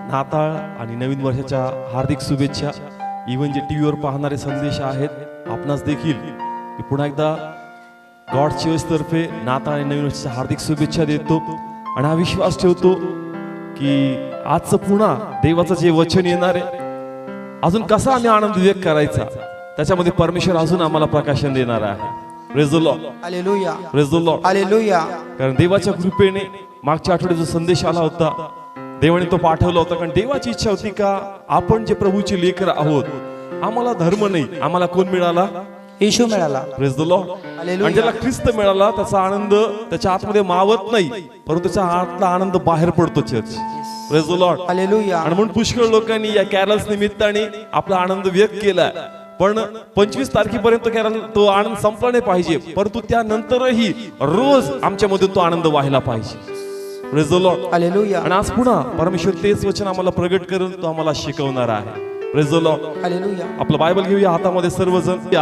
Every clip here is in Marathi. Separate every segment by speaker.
Speaker 1: नाताळ आणि नवीन वर्षाच्या हार्दिक शुभेच्छा. इव्हन जे टीव्हीवर पाहणारे संदेश आहेत आपणास देखील मी पुन्हा एकदा गॉड चर्च तर्फे नाताळ आणि नवीन वर्षाच्या हार्दिक शुभेच्छा देतो आणि हा विश्वास ठेवतो की आजचं पुन्हा देवाचं जे वचन येणार आहे अजून कसा आम्ही आनंद व्यक्त करायचा त्याच्यामध्ये परमेश्वर अजून आम्हाला प्रकाशन देणार आहे. Praise the Lord,
Speaker 2: hallelujah,
Speaker 1: praise the Lord,
Speaker 2: hallelujah.
Speaker 1: कारण देवाच्या कृपेने मागच्या आठवड्यात जो संदेश आला होता देवाने तो पाठवला होता. कारण देवाची इच्छा होती का आपण जे प्रभूचे लेकर आहोत आम्हाला धर्म नाही, आम्हाला कोण मिळाला?
Speaker 2: येशू मिळाला.
Speaker 1: Praise the Lord.
Speaker 2: हालेलुया.
Speaker 1: आणि ज्याला ख्रिस्त मिळाला त्याचा आनंद त्याच्या आतमध्ये मावत नाही परंतु त्याच्या आतला आनंद बाहेर पडतो. Church, praise the Lord,
Speaker 2: hallelujah.
Speaker 1: आणि म्हणून पुष्कळ लोकांनी या कॅरल्स निमित्ताने आपला आनंद व्यक्त केला. पण 25 तारखेपर्यंत कॅरल तो आनंद संपला नाही पाहिजे परंतु त्यानंतरही रोज आमच्यामधून तो आनंद व्हायला पाहिजे. Praise the Lord,
Speaker 2: hallelujah.
Speaker 1: आणि आज पुन्हा परमेश्वर तेच वचन आम्हाला प्रगट करून तो आम्हाला शिकवणार आहे. Praise the Lord.
Speaker 2: हालेलुया.
Speaker 1: आपलं बायबल घेऊया हातामध्ये सर्वजण.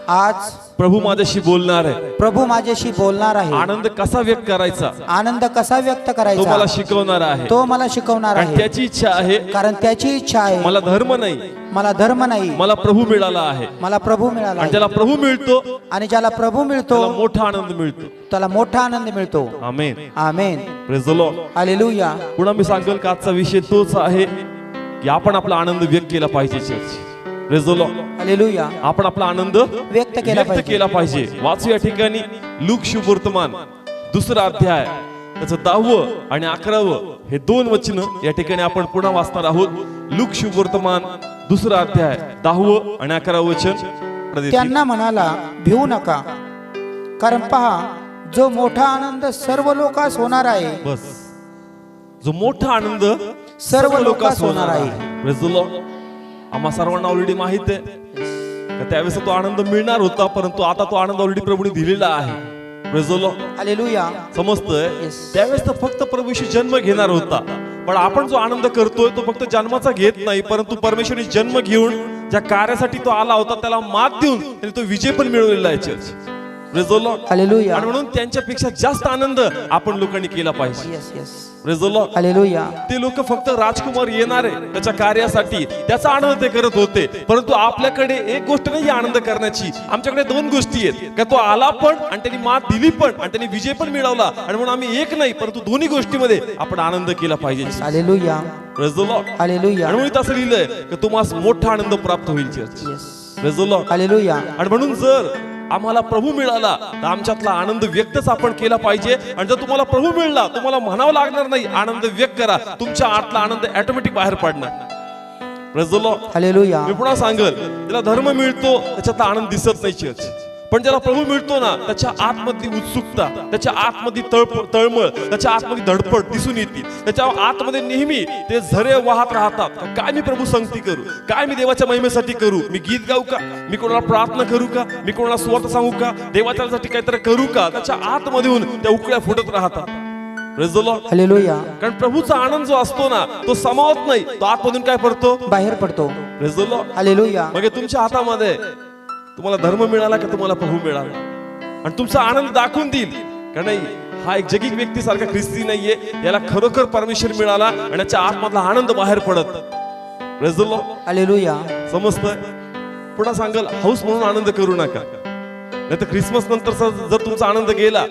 Speaker 1: आज प्रभू माझ्याशी बोलणार आहे.
Speaker 2: प्रभू माझ्याशी बोलणार आहे.
Speaker 1: आनंद कसा व्यक्त करायचा
Speaker 2: आनंद कसा व्यक्त
Speaker 1: तो
Speaker 2: करायचा
Speaker 1: मला शिकवणार आहे.
Speaker 2: तो मला शिकवणार
Speaker 1: आणि
Speaker 2: आहे.
Speaker 1: त्याची इच्छा आहे
Speaker 2: कारण त्याची इच्छा आहे
Speaker 1: मला धर्म नाही,
Speaker 2: मला धर्म नाही,
Speaker 1: मला प्रभू मिळाला आहे.
Speaker 2: मला प्रभू मिळाला
Speaker 1: आणि
Speaker 2: आहे.
Speaker 1: ज्याला प्रभू मिळतो
Speaker 2: आणि ज्याला प्रभू मिळतो
Speaker 1: त्याला मोठा आनंद मिळतो.
Speaker 2: त्याला मोठा आनंद मिळतो.
Speaker 1: Amen,
Speaker 2: amen.
Speaker 1: Praise the Lord.
Speaker 2: Hallelujah.
Speaker 1: पुन्हा मी सांगेल का आजचा विषय तोच आहे की आपण आपला आनंद व्यक्त केला पाहिजे. Church, praise the Lord.
Speaker 2: Hallelujah.
Speaker 1: आपण आपला आनंद
Speaker 2: व्यक्त केला पाहिजे.
Speaker 1: वाचू या ठिकाणी लूक शुभवर्तमान 2रा अध्याय त्याचं 10वं आणि 11वं हे 2 वचन या ठिकाणी आपण पुन्हा वाचणार आहोत. लूक शुभवर्तमान 2रा अध्याय 10वं आणि 11वं वचन.
Speaker 2: त्यांना म्हणाला, भिवू नका, कारण पहा जो मोठा आनंद सर्व लोकांस होणार आहे.
Speaker 1: बस, जो मोठा आनंद
Speaker 2: सर्व लोकांस होणार आहे.
Speaker 1: Praise the Lord. आम्हा सर्वांना ऑलरेडी माहित आहे का त्यावेळेस तो आनंद मिळणार होता परंतु आता तो आनंद ऑलरेडी प्रभूने दिलेला आहे. Praise the Lord.
Speaker 2: हालेलुया.
Speaker 1: समजतंय?
Speaker 2: Yes.
Speaker 1: त्यावेळेस तर फक्त प्रभू येशू जन्म घेणार होता पण आपण जो आनंद करतोय तो फक्त जन्माचा घेत नाही परंतु परमेश्वराने जन्म घेऊन ज्या कार्यासाठी तो आला होता त्याला मात देऊन त्याने तो विजय पण मिळवलेला आहे. Church, praise the Lord.
Speaker 2: Hallelujah.
Speaker 1: आणि म्हणून त्यांच्यापेक्षा जास्त आनंद आपण लोकांनी केला पाहिजे.
Speaker 2: Yes yes.
Speaker 1: Praise the Lord.
Speaker 2: Hallelujah.
Speaker 1: ते लोक फक्त राजकुमार येणार आहे त्याच्या कार्यासाठी त्याचा आनंद ते करत होते परंतु आपल्याकडे एक गोष्ट नाही आनंद करण्याची. आमच्याकडे 2 गोष्टी आहेत का तो आला पण आणि त्यांनी मात दिली पण आणि त्यांनी विजय पण मिळवला आणि म्हणून आम्ही एक नाही परंतु दोन्ही गोष्टीमध्ये आपण आनंद केला पाहिजे.
Speaker 2: Hallelujah.
Speaker 1: Praise the Lord.
Speaker 2: Hallelujah.
Speaker 1: आणि म्हणून असं लिहिलंय की तुम्हाला मोठा आनंद प्राप्त होईल. Church,
Speaker 2: yes.
Speaker 1: Praise the Lord.
Speaker 2: Hallelujah.
Speaker 1: आणि म्हणून जर आम्हाला प्रभू मिळाला तर आमच्यातला आनंद व्यक्तच आपण केला पाहिजे. आणि जर तुम्हाला प्रभू मिळाला तुम्हाला म्हणावं लागणार नाही आनंद व्यक्त करा, तुमच्या आतला आनंद ऑटोमॅटिक बाहेर पडणार. Praise the Lord.
Speaker 2: हालेलुया.
Speaker 1: मी पुन्हा सांगेल ज्याला धर्म मिळतो त्याच्यातला आनंद दिसत नाही. चर्च, पण ज्याला प्रभू मिळतो ना त्याच्या आतमधली उत्सुकता, त्याच्या आतमधली तळमळ, त्याच्या आतमधली धडपड दिसून येते. त्याच्या आतमध्ये नेहमी ते झरे वाहत राहतात. काय मी प्रभू संगती करू, काय मी देवाच्या महिमेसाठी करू, मी गीत गाऊ का, मी कोणाला प्रार्थना करू का, मी कोणाला स्वार्थ सांगू का, देवाच्यासाठी काहीतरी करू का. त्याच्या आतमधून त्या उकळ्या फुटत राहतात. Praise the Lord.
Speaker 2: हालेलुया.
Speaker 1: कारण प्रभूचा आनंद जो असतो ना तो समावत नाही, तो आतमधून काय पडतो,
Speaker 2: बाहेर पडतो.
Speaker 1: Praise the Lord.
Speaker 2: हालेलुया.
Speaker 1: मग तुमच्या हातामध्ये तुम्हाला धर्म मिळाला का तुम्हाला प्रभू मिळाला आणि तुमचा आनंद दाखवून देईल का नाही हा एक जगिक व्यक्ती सारखा ख्रिस्ती नाहीये, याला खरोखर परमेश्वर मिळाला आणि त्याच्या आतमधला आनंद बाहेर पडत. Praise the Lord.
Speaker 2: हालेलुया.
Speaker 1: समजतंय? पुन्हा सांगाल हाऊस म्हणून आनंद करू नका, नाही तर ख्रिसमस नंतर जर तुमचा आनंद गेला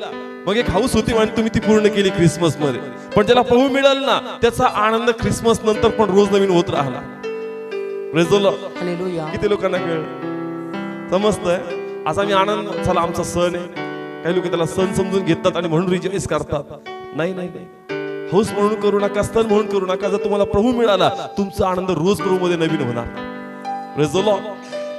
Speaker 1: मग एक हाऊस होती आणि तुम्ही ती पूर्ण केली ख्रिसमस मध्ये. पण ज्याला प्रभू मिळाला ना त्याचा आनंद ख्रिसमस नंतर पण रोज नवीन होत राहिला. Praise the Lord.
Speaker 2: हालेलुया.
Speaker 1: किती लोकांना कळलं? समजतंय? असा मी आनंद चला आमचा सण आहे, काही लोक त्याला सण समजून घेतात आणि म्हणून रिजॉईस करतात. नाही नाही नाही, हौस म्हणून करू नका, सण म्हणून करू नका. जर तुम्हाला प्रभू मिळाला तुमचा आनंद रोज प्रभू मध्ये नवीन होणार. Praise the Lord.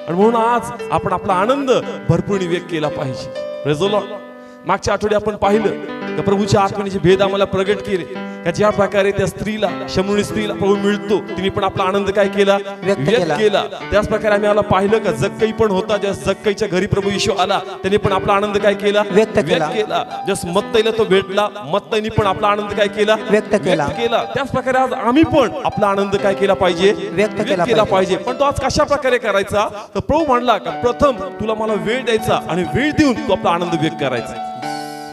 Speaker 1: आणि म्हणून आज आपण आपला आनंद भरपूर व्यक्त केला पाहिजे. Praise the Lord. मागच्या आठवड्यात आपण पाहिलं का प्रभूच्या आत्म्याचे भेद आम्हाला प्रगट केले का ज्या प्रकारे त्या स्त्रीला, शमूनी स्त्रीला प्रभू मिळतो तिने पण आपला आनंद काय केला, व्यक्त केला. त्याच प्रकारे आम्ही पाहिलं का जक्कई पण होता, ज्या जक्कईच्या घरी प्रभू येशू आला त्याने पण आपला आनंद काय केला,
Speaker 2: व्यक्त केला.
Speaker 1: जस मत्तईला तो भेटला, मत्तईने पण आपला आनंद काय केला,
Speaker 2: व्यक्त केला.
Speaker 1: त्याच प्रकारे आज आम्ही पण आपला आनंद काय केला पाहिजे,
Speaker 2: व्यक्त केला
Speaker 1: पाहिजे. पण तो आज कशा प्रकारे करायचा तर प्रभू म्हणला का प्रथम तुला मला वेळ द्यायचा आणि वेळ देऊन तू आपला आनंद व्यक्त करायचा.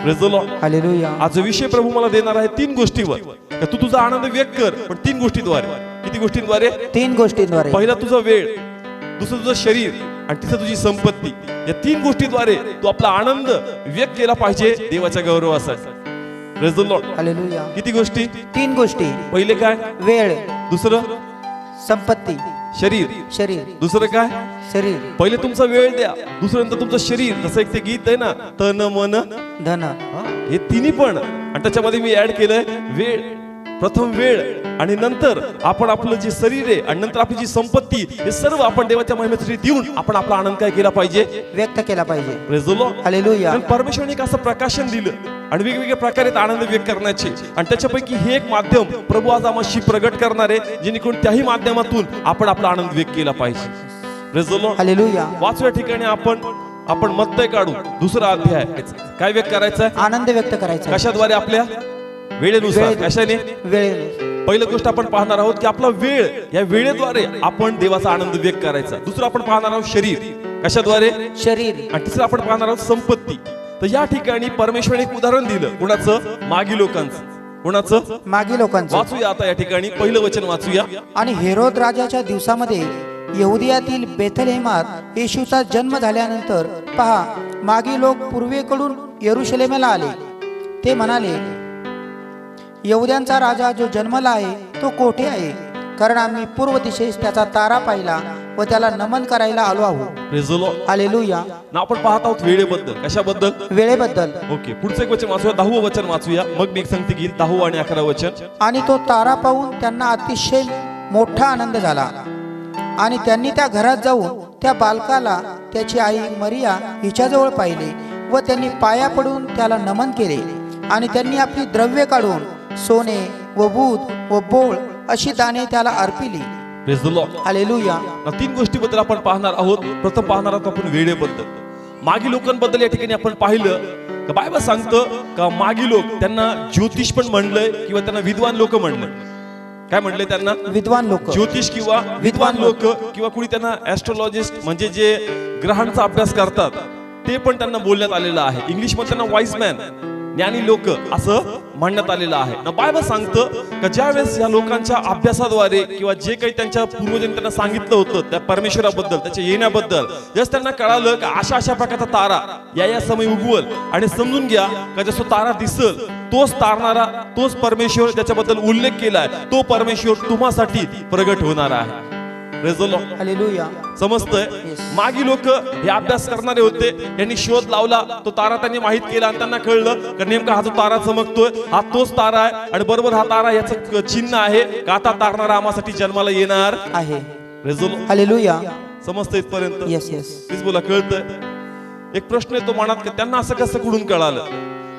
Speaker 1: Praise the Lord.
Speaker 2: हालेलुया.
Speaker 1: आज विषय प्रभू मला देणार आहे 3 गोष्टीवर. का तू तुझा आनंद व्यक्त कर, पण 3 गोष्टीद्वारे. किती गोष्टींद्वारे?
Speaker 2: 3 गोष्टींद्वारे.
Speaker 1: पहिला तुझा वेळ, दुसरं तुझं शरीर आणि तिसरं तुझी संपत्ती. या 3 गोष्टीद्वारे तू आपला आनंद व्यक्त केला पाहिजे देवाच्या गौरवासाठी. Praise the Lord.
Speaker 2: हालेलुया.
Speaker 1: किती गोष्टी?
Speaker 2: 3 गोष्टी.
Speaker 1: पहिले काय?
Speaker 2: वेळ,
Speaker 1: दुसरं
Speaker 2: संपत्ती,
Speaker 1: शरीर,
Speaker 2: शरीर.
Speaker 1: दुसरं काय?
Speaker 2: शरीर,
Speaker 1: पहिले तुमचा वेळ द्या, दुसरं नंतर तुमचं शरीर. जसं एक ते गीत आहे ना, तन मन
Speaker 2: धन.
Speaker 1: हे तिन्ही पण. आणि त्याच्यामध्ये मी ऍड केलंय वेळ. प्रथम वेळ आणि नंतर आपण आपलं जे शरीर आहे आणि नंतर आपली जी संपत्ती, हे सर्व आपण देवाच्या महिमेसाठी देऊन आपण आपला आनंद काय केला पाहिजे?
Speaker 2: व्यक्त केला पाहिजे.
Speaker 1: Praise the Lord.
Speaker 2: हालेलुया.
Speaker 1: कारण परमेश्वराने एक असं प्रकाशन दिलं आणि वेगवेगळ्या प्रकारे आनंद व्यक्त करण्याचे, आणि त्याच्यापैकी हे एक माध्यम प्रभू आज आम्हाशी प्रगट करणार आहे, जेणेकरून त्याही माध्यमातून आपण आपला आनंद व्यक्त केला पाहिजे. Praise the Lord.
Speaker 2: हालेलुया.
Speaker 1: वाचूया ठिकाणी आपण मत्तय काढू 2रा अध्याय. काय व्यक्त करायचं आहे?
Speaker 2: आनंद व्यक्त करायचा.
Speaker 1: कशाद्वारे? आपल्या वेळेनुसार.
Speaker 2: वेळ.
Speaker 1: कशाने?
Speaker 2: वेळ.
Speaker 1: पहिली गोष्ट आपण पाहणार आहोत की आपला वेळ, या वेळेद्वारे आपण देवाचा आनंद व्यक्त करायचा. दुसरं आपण पाहणार आहोत शरीर. कशाद्वारे?
Speaker 2: शरीर.
Speaker 1: आणि तिसरं आपण पाहणार आहोत संपत्ती. तर या ठिकाणी परमेश्वराने एक उदाहरण दिलं. कुणाचं? मागी लोकांचं. कुणाचं?
Speaker 2: मागी लोकांचं.
Speaker 1: वाचूया आता या ठिकाणी पहिलं वचन वाचूया.
Speaker 2: आणि हेरोद राजाच्या दिवसामध्ये यहुदियातील बेथलेहेमात येशूचा जन्म झाल्यानंतर पहा, मागी लोक पूर्वेकडून यरुशलेमेला आले. ते म्हणाले, यहुद्यांचा राजा जो जन्मला आहे तो कोठे आहे? कारण आम्ही पूर्व दिशेस त्याचा तारा पाहिला व त्याला नमन करायला आलो आहोत.
Speaker 1: Praise the Lord.
Speaker 2: हालेलुया.
Speaker 1: ना आपण पाहत आहोत वेळेबद्दल. कशाबद्दल?
Speaker 2: वेळेबद्दल.
Speaker 1: ओके, पुढचं एक वचन वाचूया. 10वं वचन वाचूया, मग मी एक संगती घेईन. 10वं आणि 11वं वचन.
Speaker 2: आणि तो तारा पाहून त्यांना अतिशय मोठा आनंद झाला. आणि त्यांनी त्या घरात जाऊन त्या बालकाला त्याची आई मरिया हिच्याजवळ पाहिले व त्यांनी पाया पडून त्याला नमन केले. आणि त्यांनी आपली द्रव्ये काढून सोने व दूध व बोळ अशी दाणे त्याला अर्पिली.
Speaker 1: Praise the Lord.
Speaker 2: हालेलुया.
Speaker 1: 3 गोष्टीबद्दल आपण पाहणार आहोत. प्रथम पाहणार आहोत आपण वेळेबद्दल. मागी लोकांबद्दल या ठिकाणी आपण पाहिलं का बायबल सांगतं का मागी लोक, त्यांना ज्योतिष पण म्हणलंय किंवा त्यांना विद्वान लोक म्हणलंय. काय म्हणले त्यांना?
Speaker 2: विद्वान लोक.
Speaker 1: ज्योतिष किंवा विद्वान लोक, किंवा कुणी त्यांना ऍस्ट्रोलॉजिस्ट म्हणजे जे ग्रहांचा अभ्यास करतात ते पण त्यांना बोलण्यात आलेलं आहे. इंग्लिश मध्ये त्यांना वाईज मॅन, ज्ञानी लोक असं म्हणण्यात आलेलं आहे. ना बायबल सांगतं का ज्या वेळेस या लोकांच्या अभ्यासाद्वारे किंवा जे काही त्यांच्या पूर्वजांनी त्यांना सांगितलं होतं त्या परमेश्वराबद्दल, त्याच्या येण्याबद्दल, जस त्यांना कळालं का अशा प्रकारचा तारा या समय उगवल, आणि समजून घ्या का जसं तारा दिसल तोच तारणारा, तोच परमेश्वर ज्याच्याबद्दल उल्लेख केलाय, तो परमेश्वर तुम्हासाठी प्रगट होणार आहे. Praise the Lord.
Speaker 2: हालेलुया.
Speaker 1: समजतंय? मागी लोक हे अभ्यास करणारे होते. यांनी शोध लावला, तो तारा त्यांनी माहित केला आणि त्यांना कळलं का नेमका हा जो तारा चमकतोय हा तोच तारा आहे, आणि बरोबर हा तारा याचं चिन्ह आहे का आता तारणारा आम्हासाठी जन्माला येणार
Speaker 2: आहे.
Speaker 1: Praise the Lord.
Speaker 2: हालेलुया.
Speaker 1: समजतं इथपर्यंत?
Speaker 2: Yes yes.
Speaker 1: प्लीज बोला. कळतंय? एक प्रश्न येतो मनात की त्यांना असं कसं कुठून कळालं?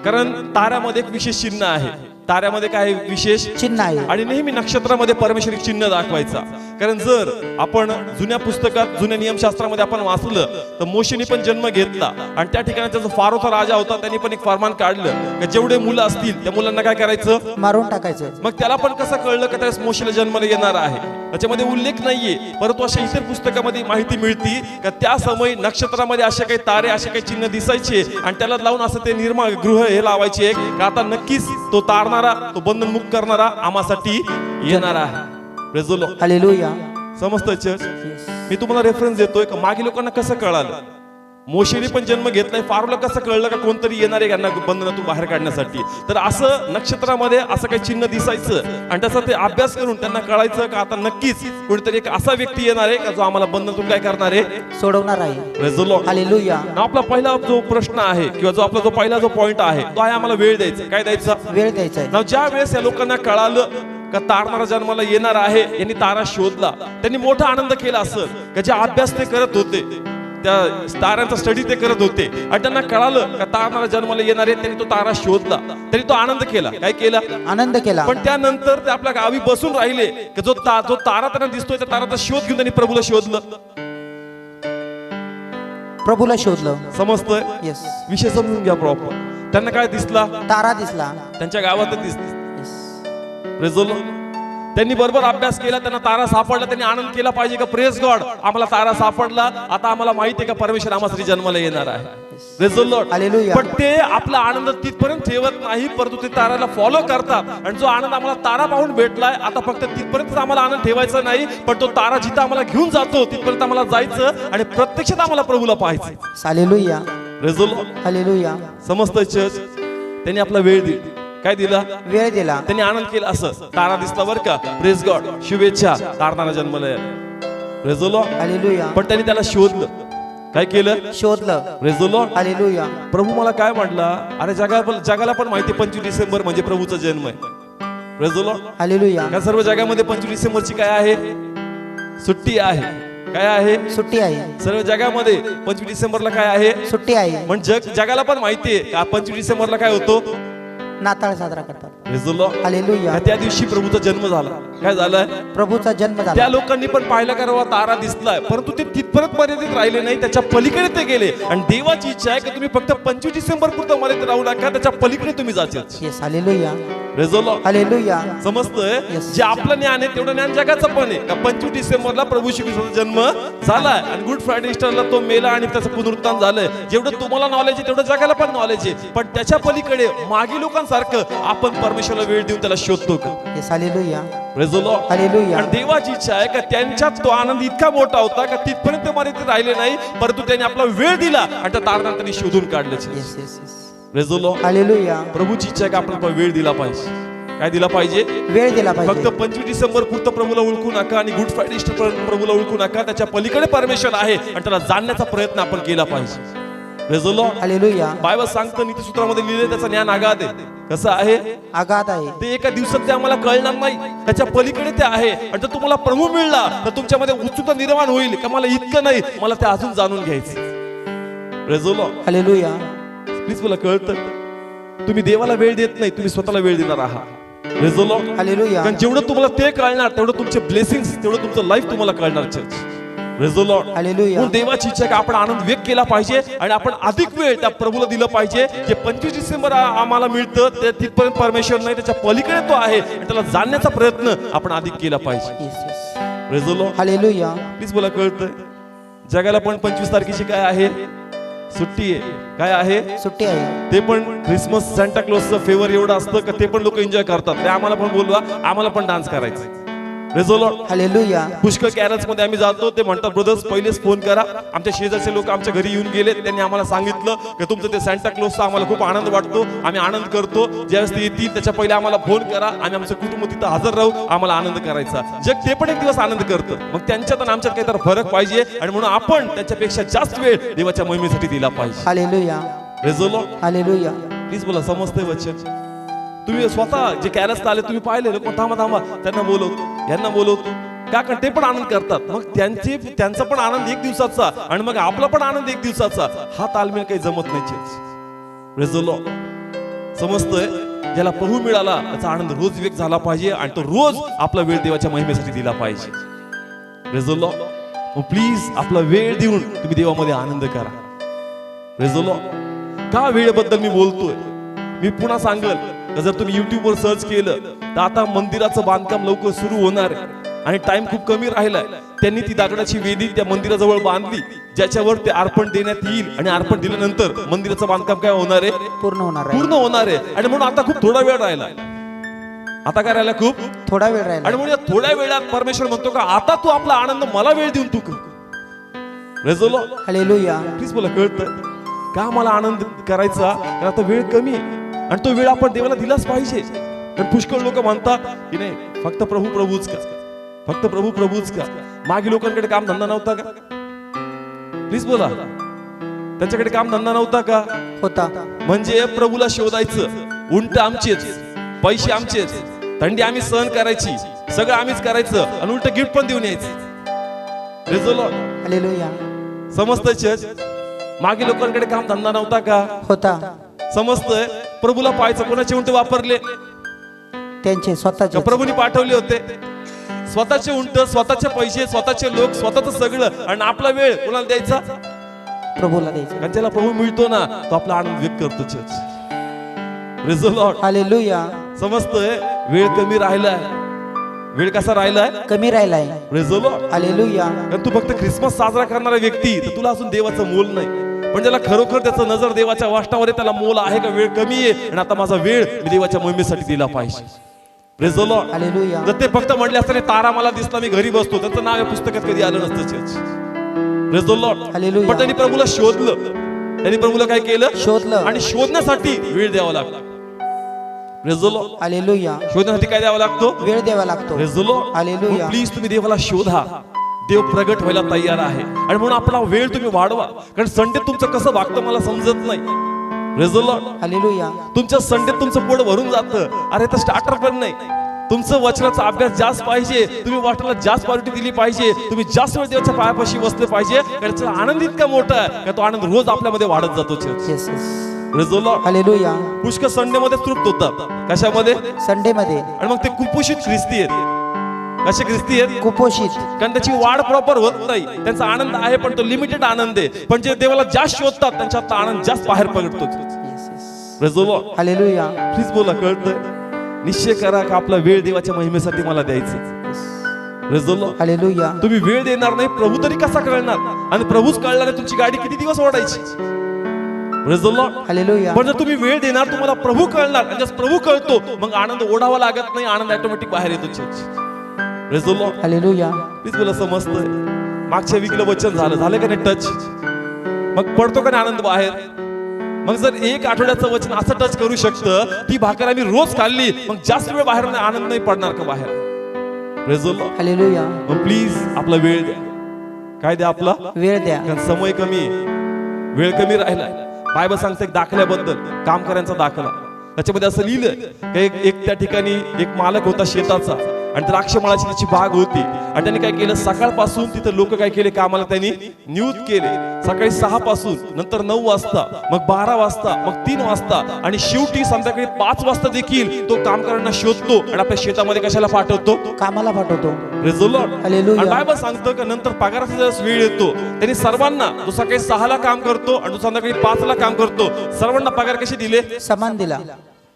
Speaker 1: कारण ताऱ्यामध्ये एक विशेष चिन्ह आहे. ताऱ्यामध्ये काय विशेष
Speaker 2: चिन्ह आहे? आणि
Speaker 1: नेहमी नक्षत्रामध्ये परमेश्वर एक चिन्ह दाखवायचा. कारण जर आपण जुन्या पुस्तकात, जुन्या नियमशास्त्रामध्ये आपण वाचलं तर मोशेने पण जन्म घेतला, आणि त्या ठिकाणी जो फारोचा राजा होता त्यांनी पण एक फरमान काढलं की जेवढे मुलं असतील त्या मुलांना काय करायचं?
Speaker 2: मारून टाकायचं.
Speaker 1: मग त्याला पण कसं कळलं का त्यावेळेस मोशेला जन्माला येणार आहे? त्याच्यामध्ये उल्लेख नाहीये, परंतु अशा इतर पुस्तकामध्ये माहिती मिळती का त्या समय नक्षत्रामध्ये असे काही तारे, असे काही चिन्ह दिसायचे, आणि त्याला लावून असं ते निर्माण गृह हे लावायचे का आता नक्कीच तो तारणारा, तो बंधनमुक्त करणारा आम्हासाठी येणार आहे. Praise the Lord.
Speaker 2: हालेलुया.
Speaker 1: समजतंय चर्च? मी तुम्हाला रेफरन्स देतोय का मागे लोकांना कसं कळालं? मोशेने पण जन्म घेतलाय, फारोला कसं कळलं का कोणतरी येणार आहे यांना बंधनातून बाहेर काढण्यासाठी? तर असं नक्षत्रामध्ये असं काही चिन्ह दिसायचं, आणि त्याचा ते अभ्यास करून त्यांना कळायचं का आता नक्कीच कोणीतरी एक असा व्यक्ती येणार आहे का जो आम्हाला बंधनातून काय करणार आहे?
Speaker 2: सोडवणार आहे.
Speaker 1: Praise the Lord.
Speaker 2: हालेलुया.
Speaker 1: आपला पहिला जो प्रश्न आहे किंवा जो आपला पहिला जो पॉइंट आहे तो आहे आम्हाला वेळ द्यायचा. काय द्यायचा?
Speaker 2: वेळ द्यायचा आहे.
Speaker 1: ना ज्या वेळेस या लोकांना कळालं का तारणारा जन्माला येणार आहे, यांनी तारा शोधला, त्यांनी मोठा आनंद केला असेल का जे अभ्यास ते करत होते, त्या ताऱ्यांचा स्टडी ते करत होते, आणि त्यांना कळालं का तारणारा जन्माला येणार आहे, त्यांनी तो तारा शोधला, त्यांनी तो आनंद केला. काय केला?
Speaker 2: आनंद केला.
Speaker 1: पण त्यानंतर ते आपल्या गावी बसून राहिले की जो तारा त्यांना दिसतोय त्या ताराचा शोध घेऊन त्यांनी प्रभूला शोधलं.
Speaker 2: प्रभूला शोधलं.
Speaker 1: समजतंय?
Speaker 2: येस.
Speaker 1: विषय समजून घ्या प्रॉपर. त्यांना काय दिसला?
Speaker 2: तारा दिसला.
Speaker 1: त्यांच्या गावातच दिसला. Praise the Lord. त्यांनी बरोबर अभ्यास केला, त्यांना तारा सापडला, त्यांनी आनंद केला पाहिजे का प्रेज गॉड आम्हाला तारा सापडला, आता आम्हाला माहिती आहे का परमेश्वर आम्हाला जन्माला येणार आहे. Praise the Lord.
Speaker 2: Hallelujah.
Speaker 1: पण ते आपला आनंद तिथपर्यंत ठेवत नाही, परंतु ते ताराला फॉलो करतात. आणि जो आनंद आम्हाला तारा पाहून भेटलाय, आता फक्त तिथपर्यंत आम्हाला आनंद ठेवायचा नाही, पण तो तारा जिथं आम्हाला घेऊन जातो तिथपर्यंत आम्हाला जायचं आणि प्रत्यक्षात आम्हाला प्रभूला पाहायचं.
Speaker 2: Hallelujah.
Speaker 1: Praise the Lord.
Speaker 2: Hallelujah.
Speaker 1: समस्त चर्च त्यांनी आपला वेळ दिला, काय दिला?
Speaker 2: वेळ दिला.
Speaker 1: त्यांनी आनंद केला. असं तारा दिसला बरं का, प्रेज गॉड, शुभेच्छा, तारा जन्मला आहे. Praise the Lord.
Speaker 2: हालेलुया.
Speaker 1: पण त्यांनी त्याला शोधलं, काय केलं?
Speaker 2: शोधलं.
Speaker 1: Praise the Lord.
Speaker 2: हालेलुया.
Speaker 1: प्रभू मला काय म्हटला, अरे जगाला पण माहिती 25 डिसेंबर म्हणजे प्रभूचा जन्म आहे. Praise the Lord.
Speaker 2: हालेलुया.
Speaker 1: या सर्व जगामध्ये 25 डिसेंबरची काय आहे? सुट्टी आहे. काय आहे?
Speaker 2: सुट्टी आहे.
Speaker 1: सर्व जगामध्ये 25 डिसेंबरला काय आहे?
Speaker 2: सुट्टी आहे.
Speaker 1: म्हणजे जगाला पण माहिती आहे का 25 डिसेंबरला काय होतो?
Speaker 2: नाताळ साजरा करतात.
Speaker 1: Praise the Lord.
Speaker 2: हालेलुया.
Speaker 1: त्या दिवशी प्रभूचा जन्म झाला. काय झालं?
Speaker 2: प्रभूचा जन्म
Speaker 1: त्या
Speaker 2: झाला.
Speaker 1: लोकांनी पण पाहिलं करावा तारा दिसलाय, परंतु ते तिथपर्यंत मर्यादित राहिले नाही, त्याच्या पलीकडे ते गेले. आणि देवाची इच्छा आहे की तुम्ही फक्त 25 डिसेंबर पुरतं मर्यादित राहू नका, त्याच्या पलीकडे तुम्ही जायचे.
Speaker 2: Yes. Hallelujah.
Speaker 1: Praise the Lord.
Speaker 2: Hallelujah.
Speaker 1: समजतंय?
Speaker 2: Yes.
Speaker 1: जे आपलं ज्ञान आहे तेवढं ज्ञान जगाचं पण आहे का 25 डिसेंबरला प्रभू श्री ख्रिस्ताचा जन्म झालाय आणि गुड फ्रायडे ईस्टरला तो मेला आणि त्याचं पुनरुत्थान झालंय. जेवढं तुम्हाला नॉलेज आहे तेवढं जगाला पण नॉलेज आहे, पण त्याच्या पलीकडे मागी लोकांसारखं आपण परमेश्वराला वेळ देऊन त्याला शोधतो का?
Speaker 2: Yes. Hallelujah.
Speaker 1: Praise the Lord.
Speaker 2: Hallelujah.
Speaker 1: आणि देवाची इच्छा आहे का त्यांच्यात तो आनंद इतका मोठा होता का तिथपर्यंत मर्यादित राहिले नाही, परंतु त्यांनी आपला वेळ दिला आणि त्या तारणांना त्यांनी शोधून काढलं.
Speaker 2: Yes. Yes. Yes.
Speaker 1: Praise the Lord.
Speaker 2: Hallelujah.
Speaker 1: प्रभूची इच्छा आहे का आपण वेळ दिला पाहिजे. काय दिला पाहिजे?
Speaker 2: वेळ दिला
Speaker 1: फक्त
Speaker 2: पाहिजे.
Speaker 1: 25 डिसेंबर पुरतं प्रभूला ओळखू नका आणि गुड फ्रायडे ईस्टर पर्यंत प्रभूला ओळखू नका. त्याच्या पलीकडे परमेश्वर आहे आणि त्याला जाणण्याचा प्रयत्न आपण केला पाहिजे. Praise the Lord.
Speaker 2: Hallelujah.
Speaker 1: Bible सांगतं, नीतिसूत्रामध्ये लिहिले त्याचं ज्ञान आगाध आहे. कसं आहे?
Speaker 2: आघात आहे.
Speaker 1: ते एका दिवसात ते आम्हाला कळणार नाही, त्याच्या पलीकडे ते आहे. आणि जर तुम्हाला प्रभू मिळला तर तुमच्यामध्ये उत्सुकता निर्माण होईल का मला इतकं नाही, मला ते अजून जाणून घ्यायचं. Praise the Lord.
Speaker 2: Hallelujah.
Speaker 1: Please मला कळतं, तुम्ही देवाला वेळ देत नाही, तुम्ही स्वतःला वेळ देणार आहात. Praise the Lord.
Speaker 2: हालेलुया.
Speaker 1: कारण जेवढं तुम्हाला ते कळणार तेवढं तुमचे ब्लेसिंग्स, तेवढं तुमचं लाईफ तुम्हाला कळणार. Church. Praise the Lord.
Speaker 2: Hallelujah.
Speaker 1: म्हणून देवाची इच्छा आहे की आपण आनंद व्यक्त केला पाहिजे आणि आपण अधिक वेळ त्या प्रभूला दिला पाहिजे. जे 25 डिसेंबर आम्हाला मिळतं ते तिथपर्यंत परमेश्वर नाही, त्याच्या पलीकडे तो आहे आणि त्याला जाणण्याचा प्रयत्न आपण अधिक केला पाहिजे.
Speaker 2: Yes. Yes.
Speaker 1: Praise the Lord.
Speaker 2: Hallelujah.
Speaker 1: Please मला कळतंय, जगाला पण 25 तारखेची काय आहे? सुट्टी आहे. काय आहे?
Speaker 2: सुट्टी आहे.
Speaker 1: ते पण ख्रिसमस सांता क्लॉसचं फेवर एवढं असतं का ते पण लोक एन्जॉय करतात. ते आम्हाला पण बोलवा, आम्हाला पण डान्स करायचा. Praise the Lord.
Speaker 2: हालेलुया.
Speaker 1: पुष्कळ कॅरल्स मध्ये आम्ही जातो, ते म्हणतात ब्रदर्स पहिलेच फोन करा. आमच्या शेजारचे लोक आमच्या घरी येऊन गेले, त्यांनी आम्हाला सांगितलं की तुमचं ते सांता क्लॉसचा आम्हाला खूप आनंद वाटतो, आम्ही आनंद करतो. ज्यावेळेस ते येतील त्याच्या पहिले आम्हाला फोन करा, आम्ही आमचं कुटुंब तिथं हजर राहू, आम्हाला आनंद करायचा. जग ते पण एक दिवस आनंद करतं, मग त्यांच्यात आणि आमच्यात काहीतरी फरक पाहिजे आणि म्हणून आपण त्याच्यापेक्षा जास्त वेळ देवाच्या महिमेसाठी दिला पाहिजे.
Speaker 2: Hallelujah.
Speaker 1: Praise the Lord.
Speaker 2: Hallelujah.
Speaker 1: Please बोला, समजतंय वचन? तुम्ही स्वतः जे कॅरल्सला आले तुम्ही पाहिले लोक, थांबा थांबा, त्यांना बोलवतो, यांना बोलवतो का? कारण ते पण आनंद करतात. मग त्यांचा पण आनंद एक दिवसाचा आणि मग आपला पण आनंद एक दिवसाचा, हा तालमेल काही जमत नाही. Praise the Lord. समजतंय? ज्याला प्रभू मिळाला त्याचा आनंद रोज व्यक्त झाला पाहिजे आणि तो रोज आपला वेळ देवाच्या महिमेसाठी दिला पाहिजे. Praise the Lord. मग प्लीज आपला वेळ देऊन तुम्ही देवामध्ये आनंद करा. Praise the Lord. का वेळेबद्दल मी बोलतोय? मी पुन्हा सांगल, जर तुम्ही YouTube वर सर्च केलं तर आता मंदिराचं बांधकाम लवकर सुरू होणार आहे आणि टाइम खूप कमी राहिलाय. त्यांनी ती दगडाची वेदी त्या मंदिराजवळ बांधली, ज्याच्यावर ते अर्पण देण्यात येईल आणि अर्पण दिल्यानंतर मंदिराचं बांधकाम काय होणार आहे?
Speaker 2: पूर्ण होणार आहे.
Speaker 1: पूर्ण होणार आहे. आणि म्हणून आता खूप थोडा वेळ राहिला. आता काय राहिला? खूप
Speaker 2: थोडा वेळ राहिला.
Speaker 1: आणि म्हणून या थोड्या वेळात परमेश्वर म्हणतो का आता तू आपला आनंद मला वेळ देऊन तू कर. Praise the Lord.
Speaker 2: Hallelujah.
Speaker 1: Please मला कळतं का मला आनंद करायचा? कारण आता वेळ कमी आहे आणि तो वेळ आपण देवाला दिलाच पाहिजे. कारण पुष्कळ लोक म्हणतात की नाही फक्त प्रभू प्रभूच का, फक्त प्रभू प्रभूच का. मागे लोकांकडे काम धंदा नव्हता का? प्लीज बोला, त्यांच्याकडे काम धंदा नव्हता का?
Speaker 2: होता.
Speaker 1: म्हणजे प्रभूला शोधायचं, उंट आमचेच, पैसे आमचेच, थंडी आम्ही सहन करायची, सगळं आम्हीच करायचं आणि उलट गिफ्ट पण देऊन यायचं. Praise the Lord.
Speaker 2: हालेलुया.
Speaker 1: समजतंय चर्च? मागे लोकांकडे काम धंदा नव्हता का?
Speaker 2: होता.
Speaker 1: समजतंय? प्रभूला पाहायचं, कोणाचे उंट वापरले?
Speaker 2: त्यांचे स्वतःचे.
Speaker 1: प्रभूनी पाठवले होते. स्वतःचे उंट, स्वतःचे पैसे, स्वतःचे लोक, स्वतःच सगळं आणि आपला वेळ कोणाला द्यायचा?
Speaker 2: प्रभूला द्यायचा.
Speaker 1: कारण ज्याला प्रभू मिळतो ना तो आपला आनंद व्यक्त करतो. Church. Praise the Lord.
Speaker 2: Hallelujah.
Speaker 1: समजतंय? वेळ कमी राहिलाय. वेळ कसा राहिलाय?
Speaker 2: कमी राहिलाय.
Speaker 1: Praise the Lord.
Speaker 2: हालेलुया.
Speaker 1: कारण तू फक्त ख्रिसमस साजरा करणारा व्यक्ती, तर तुला अजून देवाचं मोल नाही. पण ज्याला खरोखर त्याचं नजर देवाच्या वाष्टावर आहे, त्याला मोल आहे का वेळ कमी आहे आणि आता माझा वेळ मी देवाच्या महिमेसाठी दिला पाहिजे. Praise the Lord.
Speaker 2: हालेलुया.
Speaker 1: जर ते फक्त म्हटले असते तारा मला दिसला मी घरी बसतो, त्यांचं नाव या पुस्तकात कधी आलं नसतं church. Praise the Lord.
Speaker 2: Hallelujah.
Speaker 1: पण त्यांनी प्रभूला शोधलं. त्यांनी प्रभूला काय केलं?
Speaker 2: शोधलं.
Speaker 1: आणि शोधण्यासाठी वेळ द्यावा लागला. Praise the Lord.
Speaker 2: हालेलुया.
Speaker 1: शोधण्यासाठी काय द्यावा लागतो?
Speaker 2: वेळ द्यावा लागतो.
Speaker 1: Praise the Lord.
Speaker 2: Hallelujah.
Speaker 1: Please तुम्ही देवाला शोधा. देव प्रगट व्हायला तयार आहे आणि म्हणून आपला वेळ तुम्ही वाढवा. कारण संडे तुमचं कसं वागतं मला समजत नाही. Praise the Lord.
Speaker 2: हालेलुया.
Speaker 1: तुमच्या संडे तुमचं पोट भरून जातं. अरे तर स्टार्टर पण नाही. तुमचं वचनाचा अभ्यास जास्त पाहिजे. तुम्ही वाटला जास्त प्रायोरिटी दिली पाहिजे. तुम्ही जास्त वेळ देवाच्या पायापाशी बसले पाहिजे. त्याचा आनंद इतका मोठा आहे का तो आनंद रोज आपल्यामध्ये वाढत जातो.
Speaker 2: Yes yes.
Speaker 1: Praise the Lord.
Speaker 2: Hallelujah.
Speaker 1: पुष्कळ संडे मध्ये तृप्त होतात. कशामध्ये?
Speaker 2: संडे मध्ये.
Speaker 1: आणि मग ते कुपोषित ख्रिस्ती आहेत. कसे ख्रिस्ती आहेत?
Speaker 2: कुपोषित.
Speaker 1: कारण त्याची वाढ प्रॉपर होत नाही. त्यांचा आनंद आहे पण तो लिमिटेड आनंद आहे. पण जे देवाला जास्त शोधतात त्यांच्यात आनंद जास्त बाहेर पडतो.
Speaker 2: Yes yes.
Speaker 1: Praise the Lord.
Speaker 2: Hallelujah.
Speaker 1: Please बोला. कळतंय? निश्चय करा का आपला वेळ देवाच्या महिमेसाठी मला द्यायचा. Praise the Lord.
Speaker 2: हालेलुया.
Speaker 1: तुम्ही वेळ देणार नाही, प्रभू तरी कसा कळणार? आणि प्रभूच कळणार नाही तुमची गाडी किती दिवस ओढायची. Praise the Lord.
Speaker 2: हालेलुया.
Speaker 1: पण जर तुम्ही वेळ देणार तुम्हाला प्रभू कळणार. आणि जर प्रभू कळतो मग आनंद ओढावा लागत नाही. आनंद ऑटोमॅटिक बाहेर येतो. Praise the Lord.
Speaker 2: Hallelujah.
Speaker 1: Please बोला. समजतंय? मागच्या वीकला वचन झालं का नाही टच? मग पडतो का नाही आनंद बाहेर? मग जर एक आठवड्याचं वचन असं टच करू शकतं, ती भाकर आम्ही रोज खाल्ली, मग जास्त वेळ बाहेर आनंद नाही पडणार का बाहेर? Praise the Lord.
Speaker 2: हालेलुया.
Speaker 1: मग प्लीज आपला वेळ द्या. काय द्या? आपला
Speaker 2: वेळ द्या.
Speaker 1: कारण समय कमी आहे, वेळ कमी राहिलाय. बायबल सांगते एक दाखल्याबद्दल, काम करायचा दाखला. त्याच्यामध्ये असं लिहिलं की एक त्या ठिकाणी एक मालक होता शेताचा आणि द्राक्ष माळाची त्याची बाग होती. आणि त्यांनी काय केलं? सकाळपासून तिथे लोक काय केले? कामाला त्यांनी नियुक्त केले. सकाळी 6 पासून, नंतर 9 वाजता, मग 12 वाजता, मग 3 वाजता आणि शेवटी संध्याकाळी 5 वाजता देखील तो कामगारांना शोधतो आणि आपल्या शेतामध्ये कशाला पाठवतो?
Speaker 2: कामाला पाठवतो.
Speaker 1: Praise the Lord.
Speaker 2: हालेलुया.
Speaker 1: आणि बायबल सांगतं की नंतर पगाराचा जर वेळ येतो, त्यांनी सर्वांना, जो सकाळी 6 ला काम करतो आणि जो संध्याकाळी 5 ला काम करतो, सर्वांना पगार कसे दिले?
Speaker 2: समान दिला.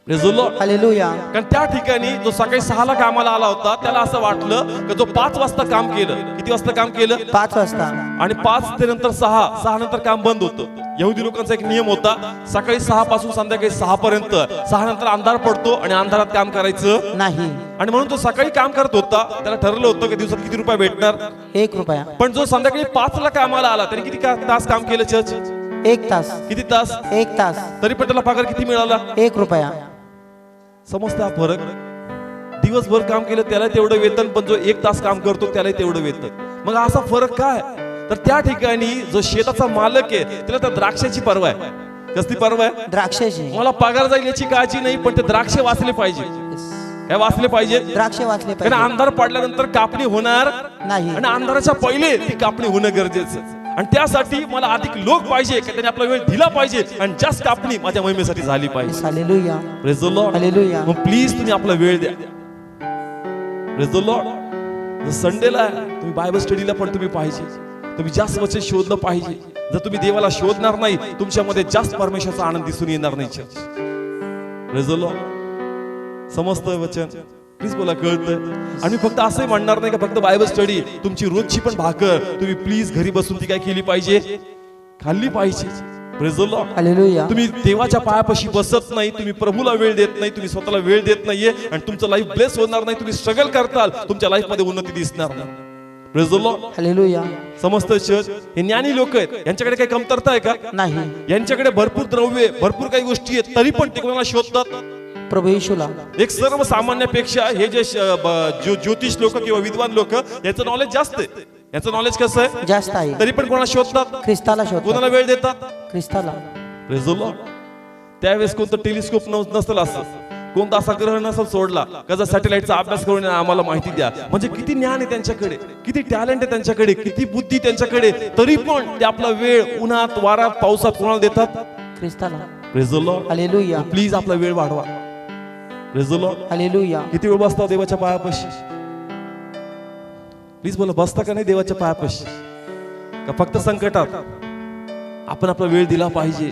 Speaker 1: Praise the Lord.
Speaker 2: हालेलुया.
Speaker 1: कारण त्या ठिकाणी जो सकाळी 6 ला कामाला आला होता त्याला असं वाटलं की जो 5 वाजता काम केलं. किती वाजता काम केलं?
Speaker 2: 5 वाजता.
Speaker 1: आणि 5 ते नंतर 6 नंतर काम बंद होतं. यहुदी लोकांचा एक नियम होता, सकाळी 6 पासून संध्याकाळी 6 पर्यंत, 6 नंतर अंधार पडतो आणि अंधारात काम करायचं
Speaker 2: नाही.
Speaker 1: आणि म्हणून तो सकाळी काम करत होता. त्याला ठरलं होतं की दिवसात किती रुपये भेटणार?
Speaker 2: 1 रुपया.
Speaker 1: पण जो संध्याकाळी 5 ला कामाला आला त्याने किती तास काम केलं? चर्च
Speaker 2: 1 तास.
Speaker 1: किती तास?
Speaker 2: 1 तास.
Speaker 1: तरी पण त्याला पगार किती मिळाला?
Speaker 2: 1 रुपया.
Speaker 1: समजता हा फरक? दिवसभर काम केलं त्याला तेवढं वेतन, पण जो 1 तास काम करतो त्याला तेवढं वेतन. मग असा फरक काय? तर त्या ठिकाणी जो शेताचा मालक आहे त्याला त्या द्राक्षाची पर्वा आहे. कसली पर्वा आहे?
Speaker 2: द्राक्षाची.
Speaker 1: मला पगार जाईल याची काळजी नाही, पण ते द्राक्ष वाचले पाहिजे. काय वाचले पाहिजे?
Speaker 2: द्राक्ष वाचले
Speaker 1: कारण
Speaker 2: पाहिजे.
Speaker 1: अंधार पडल्यानंतर कापणी होणार
Speaker 2: नाही.
Speaker 1: आणि अंधाराच्या पहिले ती कापणी होणं गरजेचं. आणि त्यासाठी मला अधिक लोक पाहिजे की त्यांनी आपला वेळ दिला पाहिजे आणि जास्त कापणी माझ्या महिमेसाठी झाली पाहिजे.
Speaker 2: Hallelujah.
Speaker 1: Praise the Lord.
Speaker 2: Hallelujah.
Speaker 1: मग प्लीज तुम्ही आपला वेळ द्या. Praise the Lord. संडेला तुम्ही बायबल स्टडीला पण तुम्ही पाहिजे. तुम्ही जास्त वचन शोधलं पाहिजे. जर तुम्ही देवाला शोधणार नाही, तुमच्यामध्ये जास्त परमेश्वराचा आनंद दिसून येणार नाही. Praise the Lord. समजतंय वचन? प्लीज बोला. कळतंय? आणि फक्त असंही म्हणणार नाही का फक्त बायबल स्टडी, तुमची रोजची पण भाकर तुम्ही प्लीज घरी बसून ती काय केली पाहिजे? खाल्ली पाहिजे. Praise the Lord.
Speaker 2: हालेलुया.
Speaker 1: तुम्ही देवाच्या पायापाशी बसत नाही, तुम्ही प्रभूला वेळ देत नाही, तुम्ही स्वतःला वेळ देत नाहीये आणि तुमचं लाईफ ब्लेस होणार नाही. तुम्ही स्ट्रगल करताल, तुमच्या लाईफ मध्ये उन्नती दिसणार नाही. Praise the Lord.
Speaker 2: हालेलुया.
Speaker 1: समजतं चर्च? हे ज्ञानी लोक आहेत, यांच्याकडे काही कमतरता आहे का?
Speaker 2: नाही.
Speaker 1: यांच्याकडे भरपूर द्रव्य, भरपूर काही गोष्टी आहेत, तरी पण ते कोणाला शोधतात?
Speaker 2: प्रभू येशूला.
Speaker 1: एक सर्वसामान्यापेक्षा हे जे ज्योतिष लोक किंवा विद्वान लोक, याचं नॉलेज जास्त आहे. याचं नॉलेज कसं आहे?
Speaker 2: जास्त आहे.
Speaker 1: तरी पण कोणाला शोधतात?
Speaker 2: ख्रिस्ताला शोधतात.
Speaker 1: कोणाला वेळ देतात?
Speaker 2: ख्रिस्ताला.
Speaker 1: Praise the Lord. त्यावेळेस कोणतं टेलिस्कोप नसेल, असं कोणता असा ग्रह नसेल सोडला का सॅटेलाइटचा अभ्यास करून आम्हाला माहिती द्या. म्हणजे किती ज्ञान आहे त्यांच्याकडे, किती टॅलेंट आहे त्यांच्याकडे, किती बुद्धी त्यांच्याकडे, तरी पण ते आपला वेळ उन्हात, वारात, पावसात कोणाला देतात?
Speaker 2: ख्रिस्ताला.
Speaker 1: Praise the Lord.
Speaker 2: Hallelujah.
Speaker 1: Please आपला वेळ वाढवा. Praise the Lord.
Speaker 2: हालेलुया.
Speaker 1: किती वेळ बसता देवाच्या पायापाशी? प्लीज बोला. बसता का नाही देवाच्या पायापाशी? का फक्त संकटात? आपण आपला वेळ दिला पाहिजे.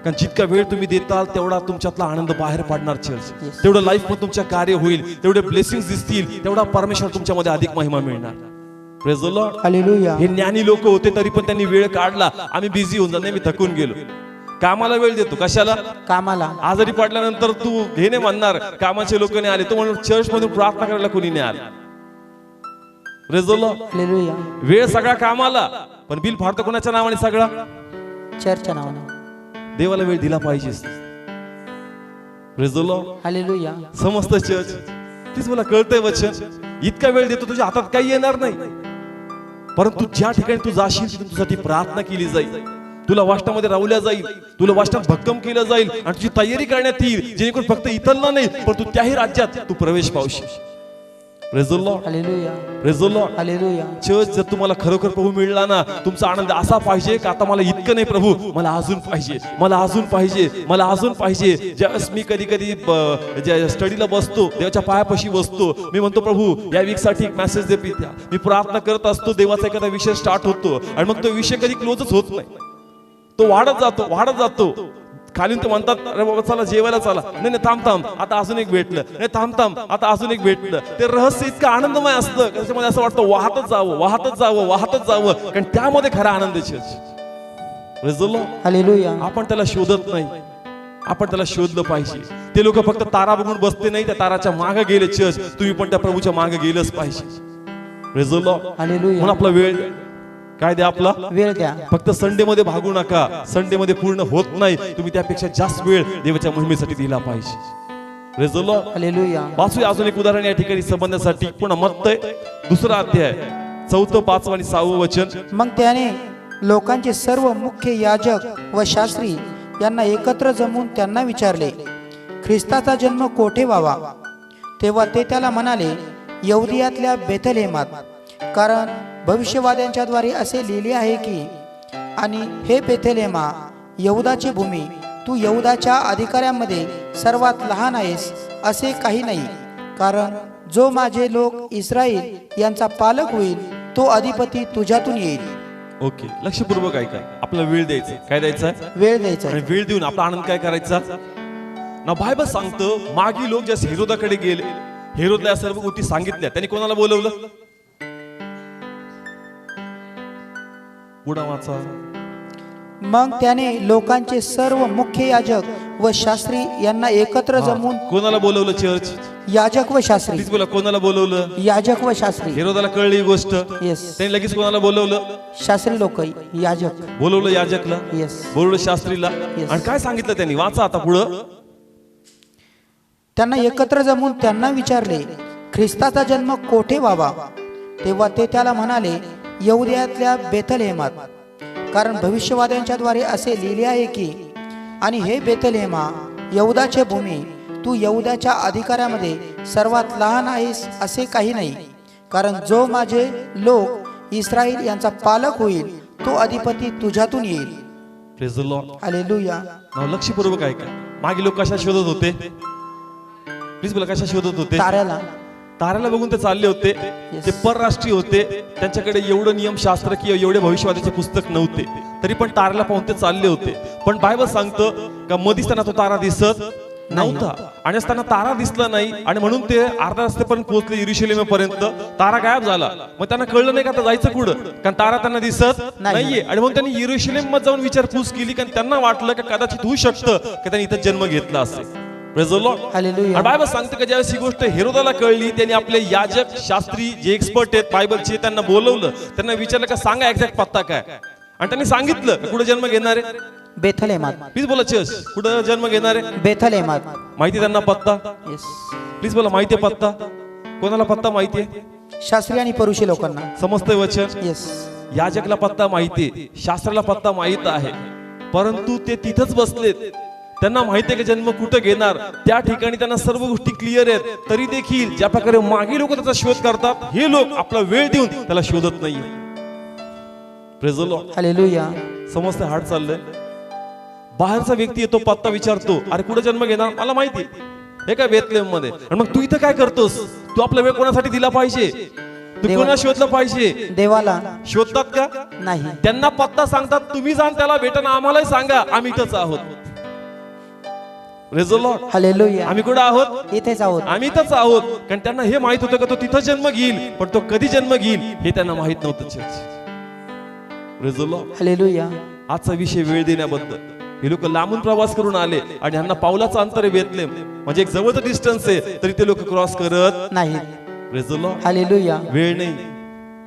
Speaker 1: कारण जितका वेळ तुम्ही देताल तेवढा तुमच्यातला आनंद बाहेर पडणार चर्च.
Speaker 2: Yes.
Speaker 1: तेवढं लाईफ मध्ये तुमच्या कार्य होईल, तेवढे ब्लेसिंग्स दिसतील, तेवढा परमेश्वर तुमच्यामध्ये अधिक महिमा मिळणार. Praise the Lord.
Speaker 2: हालेलुया.
Speaker 1: हे ज्ञानी लोक होते तरी पण त्यांनी वेळ काढला. आम्ही बिझी होऊन जाणे, मी थकून गेलो. कामाला वेळ देतो, कशाला?
Speaker 2: कामाला.
Speaker 1: आजारी पडल्यानंतर तू हे नाही म्हणणार कामाचे लोक नाही आले, तो म्हणून चर्च मधून प्रार्थना करायला कोणी नाही आले. Praise the Lord.
Speaker 2: हालेलुया.
Speaker 1: वेळ सगळा कामाला, पण बिल फाडतो कोणाच्या नावाने? सगळा
Speaker 2: चर्चच्या नावाने.
Speaker 1: देवाला वेळ दिला पाहिजे. Praise the Lord.
Speaker 2: हालेलुया.
Speaker 1: समस्त चर्च तीच मला कळतंय वचन. इतका वेळ देतो, तुझ्या हातात काही येणार नाही, परंतु ज्या ठिकाणी तू जाशील तिथून तुझ्यासाठी प्रार्थना केली जाईल, तुला वाष्टामध्ये रावल्या जाईल, तुला वाष्टात भक्कम केलं जाईल आणि तुझी तयारी करण्यात येईल, जेणेकरून फक्त इथलं नाही पण तू त्याही राज्यात तू प्रवेश पावशील. Praise the Lord.
Speaker 2: Hallelujah.
Speaker 1: Praise the Lord.
Speaker 2: Hallelujah.
Speaker 1: Church जर तुम्हाला खरोखर प्रभू मिळला ना, तुमचा आनंद असा पाहिजे का आता मला इतकं नाही प्रभू, मला अजून पाहिजे, मला अजून पाहिजे, मला अजून पाहिजे. ज्यावेळेस मी कधी कधी स्टडीला बसतो, देवाच्या पायापाशी बसतो, मी म्हणतो प्रभू या वीकसाठी एक मेसेज दे पित्या. मी प्रार्थना करत असतो, देवाचा एखादा विषय स्टार्ट होतो आणि मग तो विषय कधी क्लोजच होत नाही, तो वाढत जातो, वाढत जातो. खाली ते म्हणतात अरे बाबा चला जेवायला चला, नाही नाही थांब थांब आता अजून एक भेटलं, नाही थांब थांब आता अजून एक भेटलं. ते रहस्य इतकं आनंदमय असतं, त्याच्यामध्ये असं वाटतं वाहतच जावं, वाहतच जावं, वाहतच जावं, कारण त्यामध्ये खरा आनंद आहे. Praise the Lord.
Speaker 2: हालेलुया.
Speaker 1: आपण त्याला शोधत नाही, आपण त्याला शोधलं पाहिजे. ते लोक फक्त तारा बघून बसते नाही, त्या ताराच्या मागे गेले. चर्च तुम्ही पण त्या प्रभूच्या मागे गेलंच पाहिजे. Praise the Lord.
Speaker 2: हालेलुया.
Speaker 1: म्हणून आपला वेळ काय द्या, आपला
Speaker 2: वेळ द्या.
Speaker 1: फक्त संडे मध्ये भागू नका, संडे मध्ये पूर्ण होत नाही, तुम्ही त्यापेक्षा जास्त वेळ देवाच्या महिमेसाठी दिला पाहिजे. Praise the Lord.
Speaker 2: हालेलुया.
Speaker 1: वाचूया अजून एक उदाहरण या ठिकाणी संबंधासाठी. पुन्हा मत्तय 2रा अध्याय 4, 5 आणि 6 वचन.
Speaker 2: मग त्याने लोकांचे सर्व मुख्य याजक व शास्त्री यांना एकत्र जमवून त्यांना विचारले, ख्रिस्ताचा जन्म कोठे व्हावा? तेव्हा ते त्याला म्हणाले, यहुदियातल्या बेथलेहेमात, कारण भविष्यवाद्यांच्या द्वारे असे लिहिले आहे की, आणि हे बेथलेहेमा, यहुदाची भूमी, तू यहुदाच्या अधिकाऱ्यांमध्ये सर्वात लहान आहेस असे काही नाही, कारण जो माझे लोक इस्रायल यांचा पालक होईल तो अधिपती तुझ्यातून येईल.
Speaker 1: ओके, लक्षपूर्वक ऐका. आपला वेळ द्यायचा. काय द्यायचा?
Speaker 2: वेळ द्यायचा.
Speaker 1: आणि वेळ देऊन आपला आनंद काय करायचा ना. बायबल सांगतं मागी लोक ज्या हेरोदाकडे गेले, हेरोदला या सर्व गोष्टी सांगितल्या. त्यांनी कोणाला बोलवलं? पुढा वाचा.
Speaker 2: मग त्याने लोकांचे सर्व मुख्य याजक व शास्त्री यांना एकत्र जमवून.
Speaker 1: कोणाला बोलवलं? चर्च.
Speaker 2: याजक व शास्त्री.
Speaker 1: प्लीज बोला, कोणाला बोलवलं?
Speaker 2: याजक व शास्त्री.
Speaker 1: हेरोदाला कळली ही गोष्ट.
Speaker 2: येस.
Speaker 1: त्यांनी लगेच कोणाला बोलवलं?
Speaker 2: शास्त्री लोक, याजक.
Speaker 1: बोलवलं याजकला,
Speaker 2: येस.
Speaker 1: बोलवलं शास्त्रीला.
Speaker 2: Yes.
Speaker 1: आणि काय सांगितलं त्यांनी? वाचा आता पुढं.
Speaker 2: त्यांना एकत्र जमवून त्यांना विचारले, ख्रिस्ताचा जन्म कोठे व्हावा? तेव्हा ते त्याला म्हणाले, यहुदियातल्या बेथलेहेमात, कारण भविष्यवाद्यांच्या द्वारे असे लिहिले आहे की, आणि हे बेथलेहेमा, यहुदाची भूमी, तू यहुदाच्या अधिकाऱ्यामध्ये सर्वात लहान आहेस असे काही नाही, कारण जो माझे लोक इस्रायल यांचा पालक होईल तो अधिपती तुझ्यातून येईल.
Speaker 1: Praise the Lord.
Speaker 2: हालेलुया.
Speaker 1: नाव लक्षपूर्वक ऐका. मागे लोक कशा शोधत होते? प्लीज बोला, कशा शोधत होते?
Speaker 2: ताऱ्याला.
Speaker 1: ताऱ्याला बघून ते चालले होते. ते परराष्ट्रीय होते, त्यांच्याकडे एवढं नियमशास्त्र किंवा एवढे भविष्यवादीचे पुस्तक नव्हते, तरी पण ताऱ्याला पाहून ते चालले होते. पण बायबल सांगतं का मधीच त्यांना तो तारा दिसत नव्हता, आणि असताना तारा दिसला नाही, आणि म्हणून ते अर्धा रस्त्यापर्यंत पोहोचले यरुशलेमेपर्यंत. तारा गायब झाला. मग त्यांना कळलं नाही का आता जायचं कुठं, कारण तारा त्यांना दिसत नाहीये. आणि मग त्यांनी यरुशलेम मध्ये जाऊन विचारपूस केली, कारण त्यांना वाटलं की कदाचित होऊ शकतं की त्यांनी इथं जन्म घेतला असेल. Praise the Lord.
Speaker 2: Hallelujah.
Speaker 1: Bible सांगते की ज्यावेळेस ही गोष्ट हेरोदाला कळली, त्यांनी आपले याजक शास्त्री जे एक्सपर्ट आहेत बायबलचे त्यांना बोलवलं. त्यांना विचारलं का सांगा एक्झॅक्ट पत्ता काय, आणि त्यांनी सांगितलं कुठे जन्म घेणार आहे.
Speaker 2: बेथलेहेमात.
Speaker 1: प्लीज बोला चर्च, कुठं जन्म घेणार आहे?
Speaker 2: बेथलेहेमात.
Speaker 1: माहिती त्यांना पत्ता?
Speaker 2: येस.
Speaker 1: प्लीज बोला, माहिती आहे पत्ता? कोणाला पत्ता माहिती आहे?
Speaker 2: शास्त्री आणि परुषी लोकांना.
Speaker 1: समजतंय वचन?
Speaker 2: येस.
Speaker 1: याजकला पत्ता माहिती आहे, शास्त्राला पत्ता माहित आहे, परंतु ते तिथंच बसलेत. त्यांना माहिती आहे की जन्म कुठं घेणार, त्या ठिकाणी त्यांना सर्व गोष्टी क्लिअर आहेत. तरी देखील ज्या प्रकारे मागे लोक त्याचा शोध करतात, हे लोक आपला वेळ देऊन त्याला शोधत नाही. Praise the Lord.
Speaker 2: हालेलुया.
Speaker 1: समजतंय? हार्ड चाललंय. बाहेरचा व्यक्ती येतो, पत्ता विचारतो, अरे कुठे जन्म घेणार? मला माहिती हे काय बेथलेहेम मध्ये. आणि मग तू इथं काय करतोस? तू आपला वेळ कोणासाठी दिला पाहिजे? तू कोणाला शोधलं पाहिजे?
Speaker 2: देवाला.
Speaker 1: शोधतात का?
Speaker 2: नाही.
Speaker 1: त्यांना पत्ता सांगतात, तुम्ही जाण त्याला भेटा, आम्हालाही सांगा, आम्ही इथंच आहोत. Praise the Lord.
Speaker 2: हालेलुया.
Speaker 1: आम्ही कुठं आहोत?
Speaker 2: इथेच आहोत.
Speaker 1: आम्ही इथंच आहोत. कारण त्यांना हे माहित होतं का तो तिथं जन्म घेईल, पण तो कधी जन्म घेईल हे त्यांना माहित नव्हतं. Church, Praise the Lord.
Speaker 2: Hallelujah.
Speaker 1: आजचा विषय वेळ देण्याबद्दल. हे लोक लांबून प्रवास करून आले आणि ह्यांना पावलाचं अंतर आहे बेथलेम, म्हणजे एक जवळचं डिस्टन्स आहे, तरी ते लोक क्रॉस करत
Speaker 2: नाही.
Speaker 1: Praise the Lord.
Speaker 2: हालेलुया.
Speaker 1: वेळ नाही,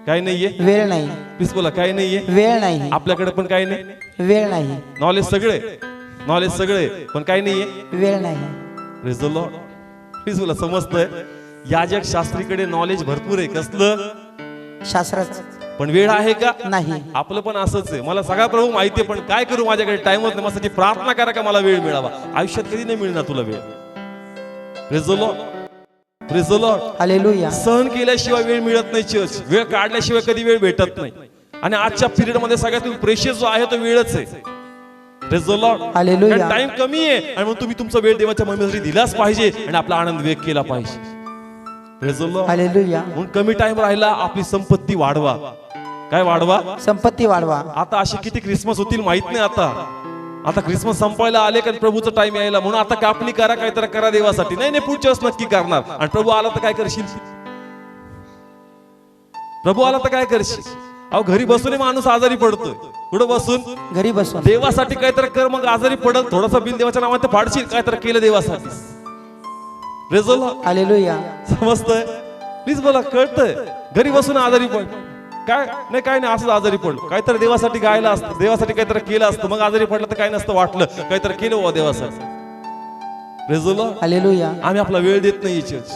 Speaker 1: काय नाहीये?
Speaker 2: वेळ नाही.
Speaker 1: प्लीज बोला, काय नाहीये?
Speaker 2: वेळ नाही.
Speaker 1: आपल्याकडे पण काय नाही.
Speaker 2: वेळ नाही.
Speaker 1: नॉलेज सगळे, नॉलेज सगळे, पण काय नाहीये.
Speaker 2: वेळ नाही.
Speaker 1: Praise the Lord. प्लीज बोला, समजतंय? याजक शास्त्रीकडे नॉलेज भरपूर आहे, कसलं?
Speaker 2: शास्त्राच.
Speaker 1: पण वेळ आहे का?
Speaker 2: नाही.
Speaker 1: आपलं पण असंच आहे. मला सगळा प्रभू माहिती आहे, पण काय करू, माझ्याकडे टाइम होत नाही. माझ्यासाठी प्रार्थना करा का मला वेळ मिळावा. आयुष्यात कधी नाही मिळणार तुला वेळ. Praise the Lord. Praise the Lord.
Speaker 2: Hallelujah.
Speaker 1: सहन केल्याशिवाय वेळ मिळत नाही. चर्च, वेळ काढल्याशिवाय कधी वेळ भेटत नाही. आणि आजच्या पिरियड मध्ये सगळ्यात प्रेशियस जो आहे तो वेळच आहे. Praise the Lord.
Speaker 2: Hallelujah.
Speaker 1: Time कमी आहे आणि म्हणून तुम्ही तुमचा वेळ देवाच्या महिमेसाठी दिलाच पाहिजे आणि आपला आनंद व्यक्त केला पाहिजे. Praise the Lord.
Speaker 2: हालेलुया.
Speaker 1: म्हणून कमी टाइम राहिला, आपली संपत्ती वाढवा. काय वाढवा?
Speaker 2: संपत्ती वाढवा.
Speaker 1: आता असे किती क्रिसमस होतील माहित नाही. आता क्रिसमस संपायला आले कारण प्रभूचा टाइम यायला, म्हणून आता कापणी करा, काहीतरी करा देवासाठी. नाही नाही, पुढच्या वेळेस नक्की करणार. आणि प्रभू आला तर काय करशील? प्रभू आला तर काय करशील? अहो, घरी बसून माणूस आजारी पडतोय. कुठं बसून?
Speaker 2: घरी बसून.
Speaker 1: देवासाठी काहीतरी कर, मग आजारी पडत. थोडासा बिल देवाच्या नावात फाडशील, काहीतरी केलं देवासाठी. Praise the Lord.
Speaker 2: हालेलुया.
Speaker 1: समजतंय? प्लीज बोला, कळतंय? घरी बसून आजारी पड, काय नाही, काय नाही, असंच आजारी पडलो. काहीतरी देवासाठी गायला असतं, देवासाठी काहीतरी केलं असतं, मग आजारी पडलं तर काय नसतं वाटलं, काहीतरी केलं हो देवासाठी. Praise the Lord.
Speaker 2: हालेलुया.
Speaker 1: आम्ही आपला वेळ देत नाही. चर्च,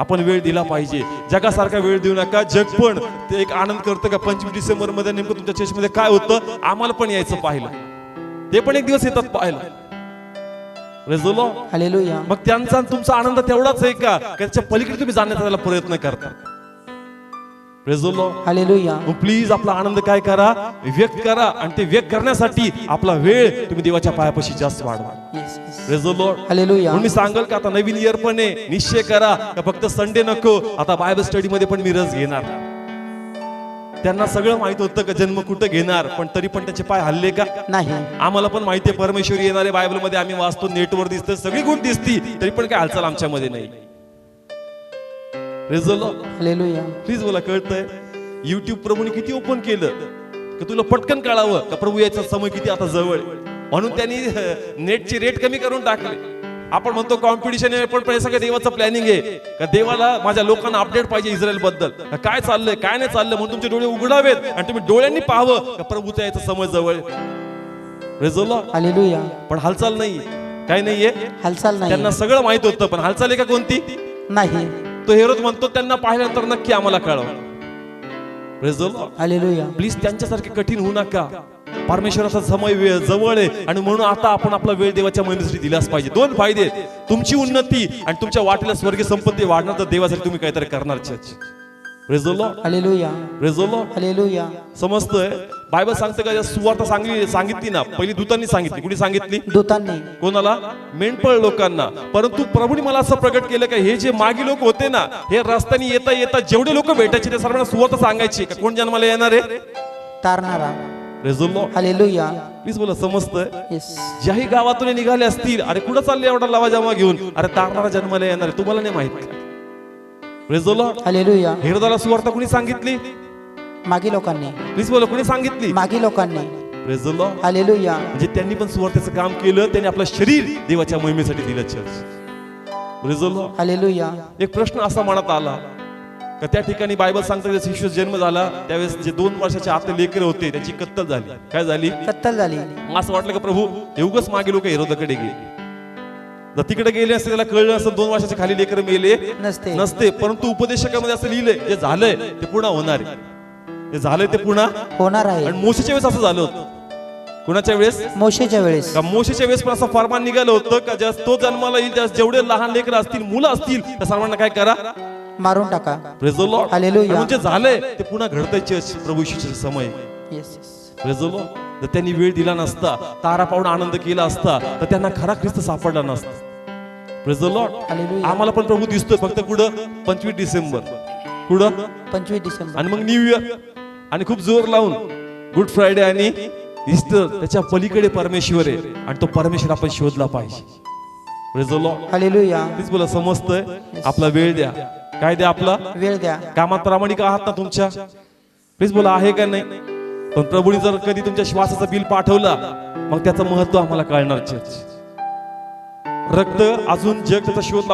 Speaker 1: आपण वेळ दिला पाहिजे. जगासारखा वेळ देऊ नका. जग पण ते एक आनंद करतं का 25 डिसेंबर मध्ये नेमकं तुमच्या चर्चमध्ये काय होतं, आम्हाला पण यायचं पाहिलं. ते पण एक दिवस येतात पाहायला. Praise the Lord.
Speaker 2: हालेलुया.
Speaker 1: मग त्यांचा आणि तुमचा आनंद तेवढाच आहे का त्याच्या पलीकडे तुम्ही जाण्याचा त्याला प्रयत्न करता? Praise the Lord.
Speaker 2: Hallelujah.
Speaker 1: Please आपला आनंद काय करा, व्यक्त करा. आणि ते व्यक्त करण्यासाठी आपला वेळ तुम्ही देवाच्या पायापाशी जास्त वाढवा.
Speaker 2: Yes, yes.
Speaker 1: Praise the Lord.
Speaker 2: Hallelujah.
Speaker 1: म्हणून मी सांगेल का आता नवीन इयर पण आहे, निश्चय करा का फक्त संडे नको, आता बायबल स्टडी मध्ये पण मी रस घेणार. त्यांना सगळं माहित होतं का जन्म कुठं घेणार, पण तरी पण त्याचे पाय हल्ले का?
Speaker 2: नाही.
Speaker 1: आम्हाला पण माहितीये परमेश्वर येणारे. बायबल मध्ये आम्ही वाचतो, नेटवर दिसतं, सगळी गोष्ट दिसती, तरी पण काय हालचाल आमच्यामध्ये नाही. Praise the Lord.
Speaker 2: Hallelujah.
Speaker 1: Please बोला, कळतंय? युट्यूब प्रभूने किती ओपन केलं की तुला पटकन कळावं का प्रभू यायचा समय किती आता जवळ, म्हणून त्यांनी नेटची रेट कमी करून टाकले. आपण म्हणतो कॉम्पिटिशन आहे, पण हे सगळं देवाचं प्लॅनिंग आहे का देवाला माझ्या लोकांना अपडेट पाहिजे इस्रायल बद्दल, काय चाललंय काय नाही चाललंय, म्हणून तुमचे डोळे उघडावेत आणि तुम्ही डोळ्यांनी पाहावं का प्रभूचा यायचा समय जवळ. Praise the Lord.
Speaker 2: हालेलुया.
Speaker 1: पण हालचाल नाही, काय नाहीये.
Speaker 2: हालचाल नाही.
Speaker 1: त्यांना सगळं माहित होतं, पण हालचाल आहे का कोणती?
Speaker 2: नाही.
Speaker 1: तो हेरोद म्हणतो त्यांना पाहिल्यानंतर नक्की आम्हाला कळव. Praise the Lord.
Speaker 2: Hallelujah.
Speaker 1: Please त्यांच्यासारखे कठीण होऊ नका. परमेश्वराचा समय जवळ आहे आणि म्हणून आता आपण आपला वेळ देवाच्या महिमेसाठी दिलाच पाहिजे. दोन फायदे, तुमची उन्नती आणि तुमच्या वाटेला स्वर्गीय संपत्ती वाढणार, तर देवासाठी तुम्ही काहीतरी करणार. Church, Praise the Lord.
Speaker 2: Hallelujah.
Speaker 1: Praise the Lord.
Speaker 2: Hallelujah.
Speaker 1: समजतंय? बायबल सांगतं का सुवार्ता सांगितली ना, पहिली दूतांनी सांगितली. कुणी सांगितली?
Speaker 2: दूतांनी.
Speaker 1: कोणाला? मेंढपाळ लोकांना. परंतु प्रभूने मला असं प्रगट केलं का हे जे मागी लोक होते ना, हे रस्त्याने येता येता जेवढे लोक भेटायचे ते सर्वांना सुवार्ता सांगायची का कोण जन्माला येणार आहे?
Speaker 2: तारणारा.
Speaker 1: Praise the Lord.
Speaker 2: Hallelujah.
Speaker 1: Please बोला, समजतंय?
Speaker 2: येस.
Speaker 1: ज्याही गावातून हे निघाले असतील, अरे कुठं चालले एवढा लावा जमा घेऊन, अरे तारणारा जन्माला येणार आहे, तुम्हाला नाही माहित का? Praise the Lord.
Speaker 2: हालेलुया.
Speaker 1: हेरोदाला सुवार्ता कुणी सांगितली?
Speaker 2: मागी लोकांनी.
Speaker 1: प्लीज बोला, कुणी सांगितली?
Speaker 2: मागी लोकांनी.
Speaker 1: Praise the Lord.
Speaker 2: हालेलुया.
Speaker 1: म्हणजे त्यांनी पण सुवार्तेचं काम केलं, त्यांनी आपलं शरीर देवाच्या महिमेसाठी दिलं. Church, Praise the Lord.
Speaker 2: Hallelujah.
Speaker 1: एक प्रश्न असा मनात आला का त्या ठिकाणी बायबल सांगतं जसं येशूचा जन्म झाला त्यावेळेस जे 2 वर्षाचे आतले लेकरं होते त्यांची कत्तल झाली. काय झाली?
Speaker 2: कत्तल झाली.
Speaker 1: मग असं वाटलं का प्रभू एवढंच मागे लोक हेरोदाकडे गेले, जर तिकडे गेले असते त्याला कळलं असं 2 वर्षाचे खाली लेकरं मेले नसते. परंतु उपदेशकामध्ये असं लिहिलंय जे झालंय ते पुन्हा होणार आहे, जे झालंय ते पुन्हा
Speaker 2: होणार आहे.
Speaker 1: आणि मोशेच्या वेळेस असं झालं होतं. कुणाच्या वेळेस?
Speaker 2: मोशेच्या वेळेस.
Speaker 1: का मोशेच्या वेळेस पण असं फरमान निघालं होतं का ज्या तो जन्माला येईल जेवढे लहान लेकरं असतील, मुलं असतील, त्या सर्वांना काय करा?
Speaker 2: मारून टाका.
Speaker 1: Praise the Lord.
Speaker 2: हालेलुया.
Speaker 1: म्हणजे झालंय ते पुन्हा घडतायचे प्रभू येशूचा समय.
Speaker 2: येस.
Speaker 1: Praise the Lord. जर त्यांनी वेळ दिला नसता, तारा पाहून आनंद केला असता, तर त्यांना खरा ख्रिस्त सापडला नसता. Praise the Lord.
Speaker 2: हालेलुया.
Speaker 1: आम्हाला पण प्रभू दिसतोय फक्त कुठं? 25 डिसेंबर. कुठं?
Speaker 2: 25 डिसेंबर.
Speaker 1: आणि मग न्यू इयर आणि खूप जोर लावून गुड फ्रायडे आणि ईस्टर. त्याच्या पलीकडे परमेश्वर आहे आणि तो परमेश्वर आपण शोधला पाहिजे. Praise the Lord.
Speaker 2: हालेलुया.
Speaker 1: तीच बोला समजतंय, आपला वेळ द्या. काय द्या? आपला
Speaker 2: वेळ द्या.
Speaker 1: कामात प्रामाणिक आहात ना तुमच्या? प्लीज बोला, आहे का नाही? पण प्रभूने जर कधी तुमच्या श्वासाचं बिल पाठवला, मग त्याचं महत्व आम्हाला कळणार. चर्च रक्त अजून जग त्याचा शोध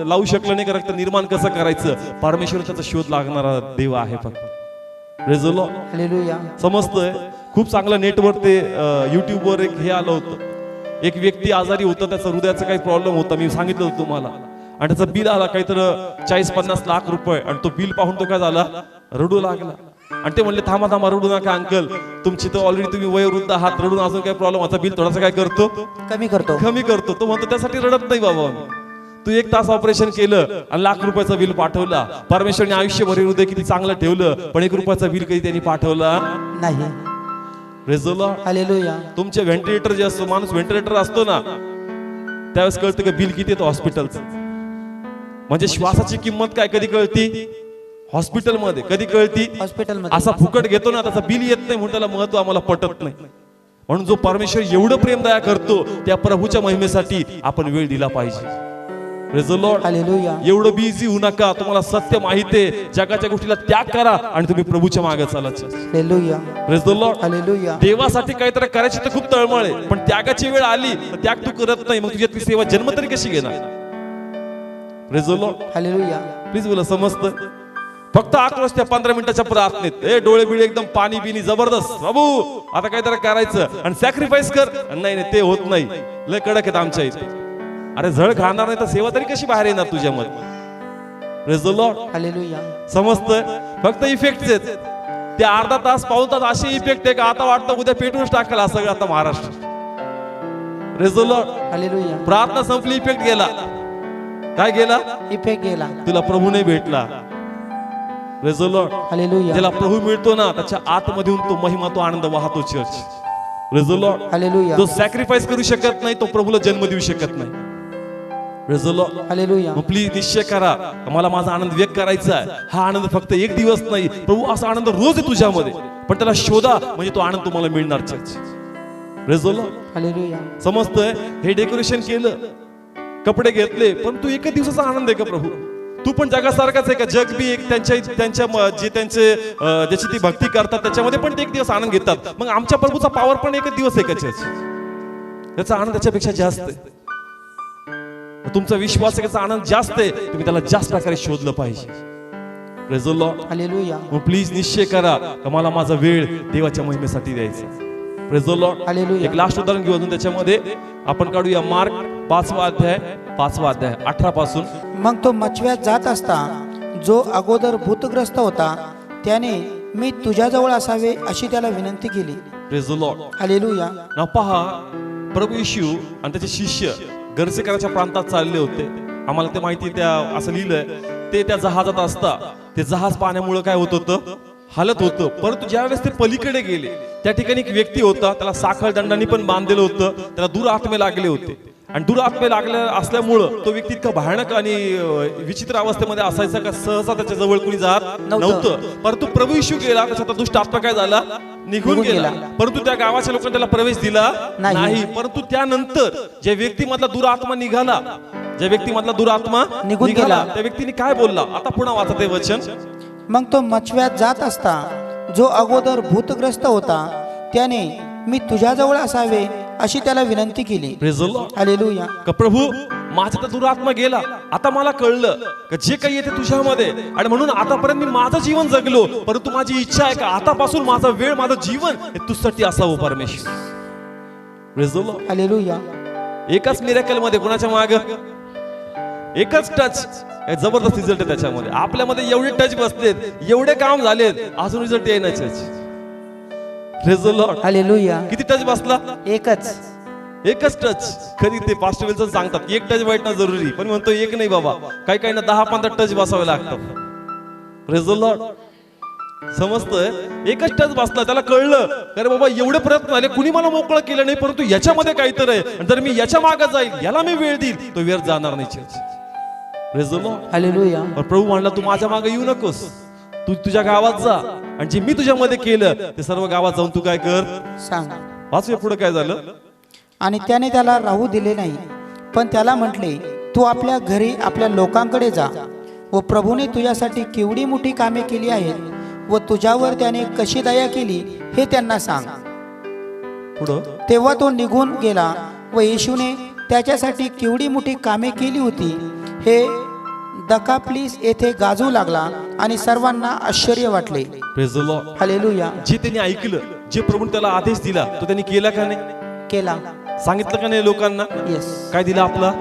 Speaker 1: लावू शकलं नाही का रक्त निर्माण कसं करायचं? परमेश्वर त्याचा शोध लागणारा देव आहे फक्त. Praise the Lord.
Speaker 2: हालेलुया.
Speaker 1: समजतंय. खूप चांगलं नेटवर ते युट्यूबवर एक हे आलं होतं. एक व्यक्ती आजारी होता, त्याचा हृदयाचा काही प्रॉब्लेम होता, मी सांगितलं होतं तुम्हाला. आणि त्याचं बिल आला काहीतरी 40-50 लाख रुपये. आणि तो बिल पाहून तो काय झाला? रडू लागला. आणि ते म्हणले, थांबा थांबा, रडू नका अंकल, तुमची तर ऑलरेडी तुम्ही वयोवृद्ध आहात, रडून अजून काय प्रॉब्लेम? आता बिल थोडासा काय करतो?
Speaker 2: कमी करतो.
Speaker 1: कमी करतो. तो म्हणतो त्यासाठी रडत नाही बाबा, तू 1 तास ऑपरेशन केलं आणि लाख रुपयाचा बिल पाठवला. परमेश्वरने आयुष्यभर हृदय किती चांगलं ठेवलं, पण 1 रुपयाचा बिल कधी त्यांनी पाठवला
Speaker 2: नाही.
Speaker 1: Praise the Lord.
Speaker 2: हालेलुया.
Speaker 1: तुमचे व्हेंटिलेटर जे असतो, माणूस व्हेंटिलेटर असतो ना, त्यावेळेस कळतं का बिल किती येतं हॉस्पिटलचं. म्हणजे श्वासाची किंमत काय कधी कळती? हॉस्पिटलमध्ये. कधी कळती?
Speaker 2: हॉस्पिटलमध्ये.
Speaker 1: असा फुकट घेतो ना, त्याचा बिल येत नाही म्हणून त्याला महत्व आम्हाला पटत नाही. म्हणून जो परमेश्वर एवढं प्रेम दया करतो, त्या प्रभूच्या महिमेसाठी आपण वेळ दिला पाहिजे. Praise the Lord.
Speaker 2: हालेलुया.
Speaker 1: एवढं बिझी होऊ नका. तुम्हाला सत्य माहिती आहे, जगाच्या गोष्टीला त्याग करा आणि तुम्ही प्रभूच्या मागे चालायचं.
Speaker 2: Hallelujah.
Speaker 1: Praise the Lord.
Speaker 2: Hallelujah.
Speaker 1: देवासाठी काहीतरी करायची तर खूप तळमळ आहे, पण त्यागाची वेळ आली तर त्याग तू करत नाही, मग तुझ्यातली सेवा जन्म तरी कशी घेणार? Praise the Lord.
Speaker 2: Hallelujah.
Speaker 1: Please बोला, समजतं. फक्त आक्रोश त्या 15 मिनिटाच्या प्रार्थनेत, डोळे बिळे एकदम पाणी बिनी जबरदस्त, प्रभू आता काहीतरी करायचं आणि सॅक्रिफाईस कर. नाही नाही, ते होत नाही, लय कडक आहेत आमच्या इथे. अरे झळ खाणार नाही तर सेवा तरी कशी बाहेर येणार तुझ्यामध्ये? Praise the Lord.
Speaker 2: हालेलुया.
Speaker 1: समजतंय. फक्त इफेक्ट आहेत ते. अर्धा तास पाऊण तास असे इफेक्ट आहे का आता वाटतं उद्या पेटूनच टाकायला सगळं आता Maharashtra. Praise the Lord.
Speaker 2: Hallelujah.
Speaker 1: प्रार्थना संपली, इफेक्ट गेला. काय गेला?
Speaker 2: इफेक्ट गेला.
Speaker 1: तुला प्रभू नाही भेटला. Praise the Lord.
Speaker 2: हालेलुया.
Speaker 1: ज्याला प्रभू मिळतो ना, त्याच्या आतमधून तो महिमा, तो आनंद वाहतो. Church Praise the Lord.
Speaker 2: Hallelujah.
Speaker 1: जो सॅक्रिफाईस करू शकत नाही, तो प्रभूला जन्म देऊ शकत नाही. Praise the Lord.
Speaker 2: हालेलुया.
Speaker 1: मग प्लीज निश्चय करा, मला माझा आनंद व्यक्त करायचा आहे. हा आनंद फक्त 1 दिवस नाही, प्रभू असा आनंद रोज आहे तुझ्यामध्ये, पण त्याला शोधा म्हणजे तो आनंद तुम्हाला मिळणार. Church Praise the Lord.
Speaker 2: Hallelujah.
Speaker 1: समजतंय. हे डेकोरेशन केलं, कपडे घेतले, पण तू 1 दिवसाचा आनंद आहे का प्रभू? तू पण जगासारखाच आहे का? जग बी एक त्यांच्या जे त्यांचे ज्याची ती भक्ती करतात त्याच्यामध्ये पण ते 1 दिवस आनंद घेतात. मग आमच्या प्रभूचा पावर पण 1 दिवस आहे का? चर्च त्याचा आनंद त्याच्यापेक्षा जास्त आहे. तुमचा विश्वास आहे, त्याचा आनंद जास्त आहे, तुम्ही त्याला जास्त प्रकारे शोधलं पाहिजे. Praise the Lord.
Speaker 2: हालेलुया.
Speaker 1: मग प्लीज निश्चय करा का मला माझा वेळ देवाच्या महिमेसाठी द्यायचा. Praise the Lord.
Speaker 2: हालेलुया.
Speaker 1: एक लास्ट उदाहरण घेऊ अजून त्याच्यामध्ये आपण काढूया. मार्क 5वा अध्याय 18 पासून.
Speaker 2: मग तो मचव्यात जात असता, जो अगोदर भूतग्रस्त होता, त्याने मी तुझ्याजवळ असावे अशी त्याला विनंती केली.
Speaker 1: Praise the Lord.
Speaker 2: हालेलुया.
Speaker 1: ना पहा, प्रभू येशू आणि त्याचे शिष्य गर्सेकराच्या प्रांतात चालले होते. आम्हाला ते माहिती, त्या असं लिहिलंय, ते त्या जहाजात असता, ते जहाज पाण्यामुळे काय होत होतं? हालत होतं. परंतु ज्यावेळेस ते पलीकडे गेले, त्या ठिकाणी एक व्यक्ती होता, त्याला साखळ दंडाने पण बांधलेलं होतं, त्याला दुरात्मे लागले होते. आणि दुरात्मे लागल्या असल्यामुळं तो व्यक्ती इतका भयानक आणि विचित्र अवस्थेमध्ये असायचा का सहसा त्याच्या जवळ कोणी जात नव्हतं. परंतु प्रभू येशू गेला, त्याचा दुष्ट आत्मा काय झाला? निघून गेला. परंतु त्या गावाच्या लोकांनी त्याला प्रवेश दिला नाही. परंतु त्यानंतर ज्या व्यक्तीमधला दुरात्मा निघाला, ज्या व्यक्तीमधला दुरात्मा
Speaker 2: निघून गेला,
Speaker 1: त्या व्यक्तीने काय बोलला? आता पुन्हा वाचा ते वचन.
Speaker 2: मग तो मचव्यात जात असता, जो अगोदर भूतग्रस्त होता, त्याने मी तुझ्याजवळ असावे अशी त्याला विनंती केली.
Speaker 1: Praise the Lord.
Speaker 2: हालेलुया.
Speaker 1: का प्रभू माझा तर दुरात्मा गेला, आता मला कळलं का जे काही येते तुझ्यामध्ये, आणि म्हणून आतापर्यंत मी माझं जीवन जगलो, परंतु माझी इच्छा आहे का आतापासून माझा वेळ, माझं जीवन हे तुझ्यासाठी असावं परमेश्वर. Praise the Lord.
Speaker 2: हालेलुया.
Speaker 1: एकाच मिरेकल मध्ये कोणाच्या माग एकच टच, जबरदस्त रिझल्ट आहे त्याच्यामध्ये. आपल्यामध्ये एवढे टच बसलेत, एवढे काम झालेत, अजून रिझल्ट येण्याचे. Praise the Lord.
Speaker 2: हालेलुया.
Speaker 1: किती टच बसला? एकच टच. कधी ते पास्टर विल्सन सांगतात 1 टच भेटणं जरुरी, पण म्हणतो 1 नाही बाबा, काही ना 10-15 टच बसावे लागतात. Praise the Lord. समजतंय. एकच टच बसला, त्याला कळलं अरे बाबा एवढे प्रयत्न झाले, कुणी मला मोकळं केलं नाही, परंतु याच्यामध्ये काहीतरी आहे, आणि जर मी याच्या मागे जाईल, याला मी वेळ देईल, तो व्यर्थ जाणार नाही. Praise the Lord.
Speaker 2: हालेलुया.
Speaker 1: प्रभू म्हणला तू माझ्या मागे येऊ नकोस, तू तुझ्या गावात जा, आणि जे मी तुझ्यामध्ये केलं ते सर्व गावात जाऊन तू काय कर,
Speaker 2: सांग.
Speaker 1: वाचूया पुढे काय झालं.
Speaker 2: आणि त्याने त्याला राहू दिले नाही, पण त्याला म्हटले, तू आपल्या घरी आपल्या लोकांकडे जा व प्रभूने तुझ्यासाठी केवढी मोठी कामे केली आहेत व तुझ्यावर त्याने कशी दया केली हे त्यांना सांग.
Speaker 1: पुढं
Speaker 2: तेव्हा तो निघून गेला व येशूने त्याच्यासाठी केवढी मोठी कामे केली होती हे दकाप्लिस येथे गाजू लागला आणि सर्वांना आश्चर्य वाटले.
Speaker 1: Praise the Lord.
Speaker 2: हालेलुया.
Speaker 1: जे त्यांनी ऐकलं, जे प्रभूने त्याला आदेश दिला तो त्यांनी केला का नाही?
Speaker 2: केला.
Speaker 1: सांगितलं का नाही लोकांना?
Speaker 2: येस.
Speaker 1: काय दिला? आपला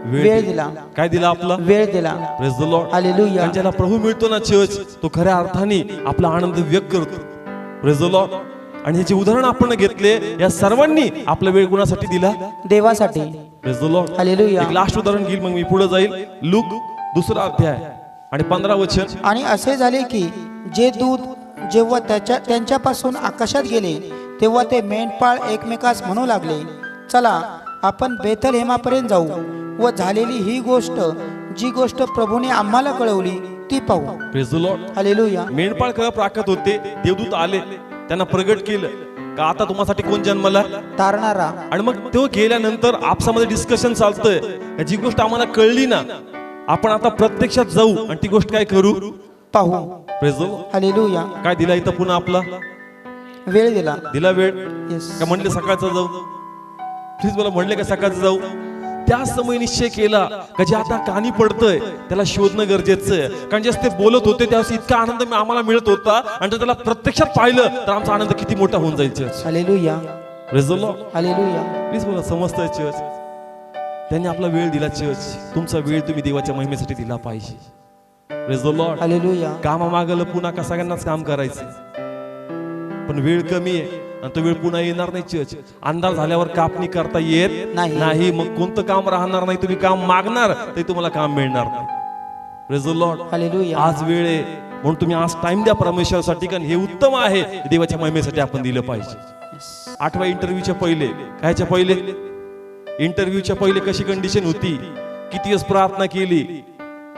Speaker 2: वेळ दिला.
Speaker 1: काय दिला? आपला
Speaker 2: वेळ दिला.
Speaker 1: Praise the Lord.
Speaker 2: हालेलुया.
Speaker 1: ज्याला प्रभू मिळतो ना चर्च, तो खऱ्या अर्थाने आपला आनंद व्यक्त करतो. Praise the Lord. आणि ह्याचे उदाहरण आपण घेतले, या सर्वांनी आपला वेळ कोणासाठी दिला?
Speaker 2: देवासाठी.
Speaker 1: Praise the Lord.
Speaker 2: हालेलुया.
Speaker 1: एक लास्ट उदाहरण घेईल, मग मी पुढे जाईल. लूक 2 अध्याय आणि 15 वचन.
Speaker 2: आणि असे झाले की जे दूत जेव्हा त्यांच्यापासून आकाशात गेले तेव्हा ते मेंढपाळ एकमेकास म्हणू लागले, चला आपण बेथलेहेमापर्यंत जाऊ व झालेली ही गोष्ट, जी गोष्ट प्रभूने आम्हाला कळवली ती पाहू.
Speaker 1: Praise the Lord.
Speaker 2: हालेलुया.
Speaker 1: मेंढपाळ करत राखत होते, देवदूत आले, त्यांना प्रगट केलं का आता तुम्हासाठी कोण जन्मला?
Speaker 2: तारणारा.
Speaker 1: आणि मग तो गेल्यानंतर आपसामध्ये डिस्कशन चालतंय, जी गोष्ट आम्हाला कळली ना, आपण आता प्रत्यक्षात जाऊ आणि ती गोष्ट काय करू?
Speaker 2: पाहू.
Speaker 1: Praise the Lord.
Speaker 2: हालेलुया.
Speaker 1: काय दिला इथं पुन्हा? आपला
Speaker 2: वेळ दिला.
Speaker 1: दिला वेळ.
Speaker 2: येस.
Speaker 1: का म्हणले सकाळचं जाऊ? प्लीज मला म्हणले का सकाळचं जाऊ? त्या समय निश्चय केला का जे आता कानी पडतंय त्याला शोधणं गरजेचं आहे. कारण जे ते बोलत होते त्यावेळेस इतका आनंद आम्हाला मिळत होता, आणि जर त्याला प्रत्यक्षात पाहिलं तर आमचा आनंद किती मोठा होऊन जाईल.
Speaker 2: Hallelujah.
Speaker 1: Praise the Lord.
Speaker 2: Hallelujah.
Speaker 1: Please बोला, समजतंय चर्च? त्यांनी आपला वेळ दिला. चर्च, तुमचा वेळ तुम्ही देवाच्या महिमेसाठी दिला पाहिजे. Praise the Lord.
Speaker 2: हालेलुया.
Speaker 1: कामामागलं पुन्हा का सगळ्यांनाच काम करायचं, पण वेळ कमी आहे आणि तो वेळ पुन्हा येणार नाही. चर्च, अंधार झाल्यावर कापणी करता येत नाही. मग कोणतं काम राहणार नाही. तुम्ही काम मागणार तरी तुम्हाला काम मिळणार नाही. Praise the Lord.
Speaker 2: हालेलुया.
Speaker 1: आज वेळ आहे म्हणून तुम्ही आज टाइम द्या परमेश्वरासाठी, कारण हे उत्तम आहे. देवाच्या महिमेसाठी आपण दिलं पाहिजे. 8व्या इंटरव्ह्यूच्या पहिले, कायच्या पहिले? इंटरव्ह्यूच्या पहिले कशी कंडिशन होती? किती दिवस प्रार्थना केली,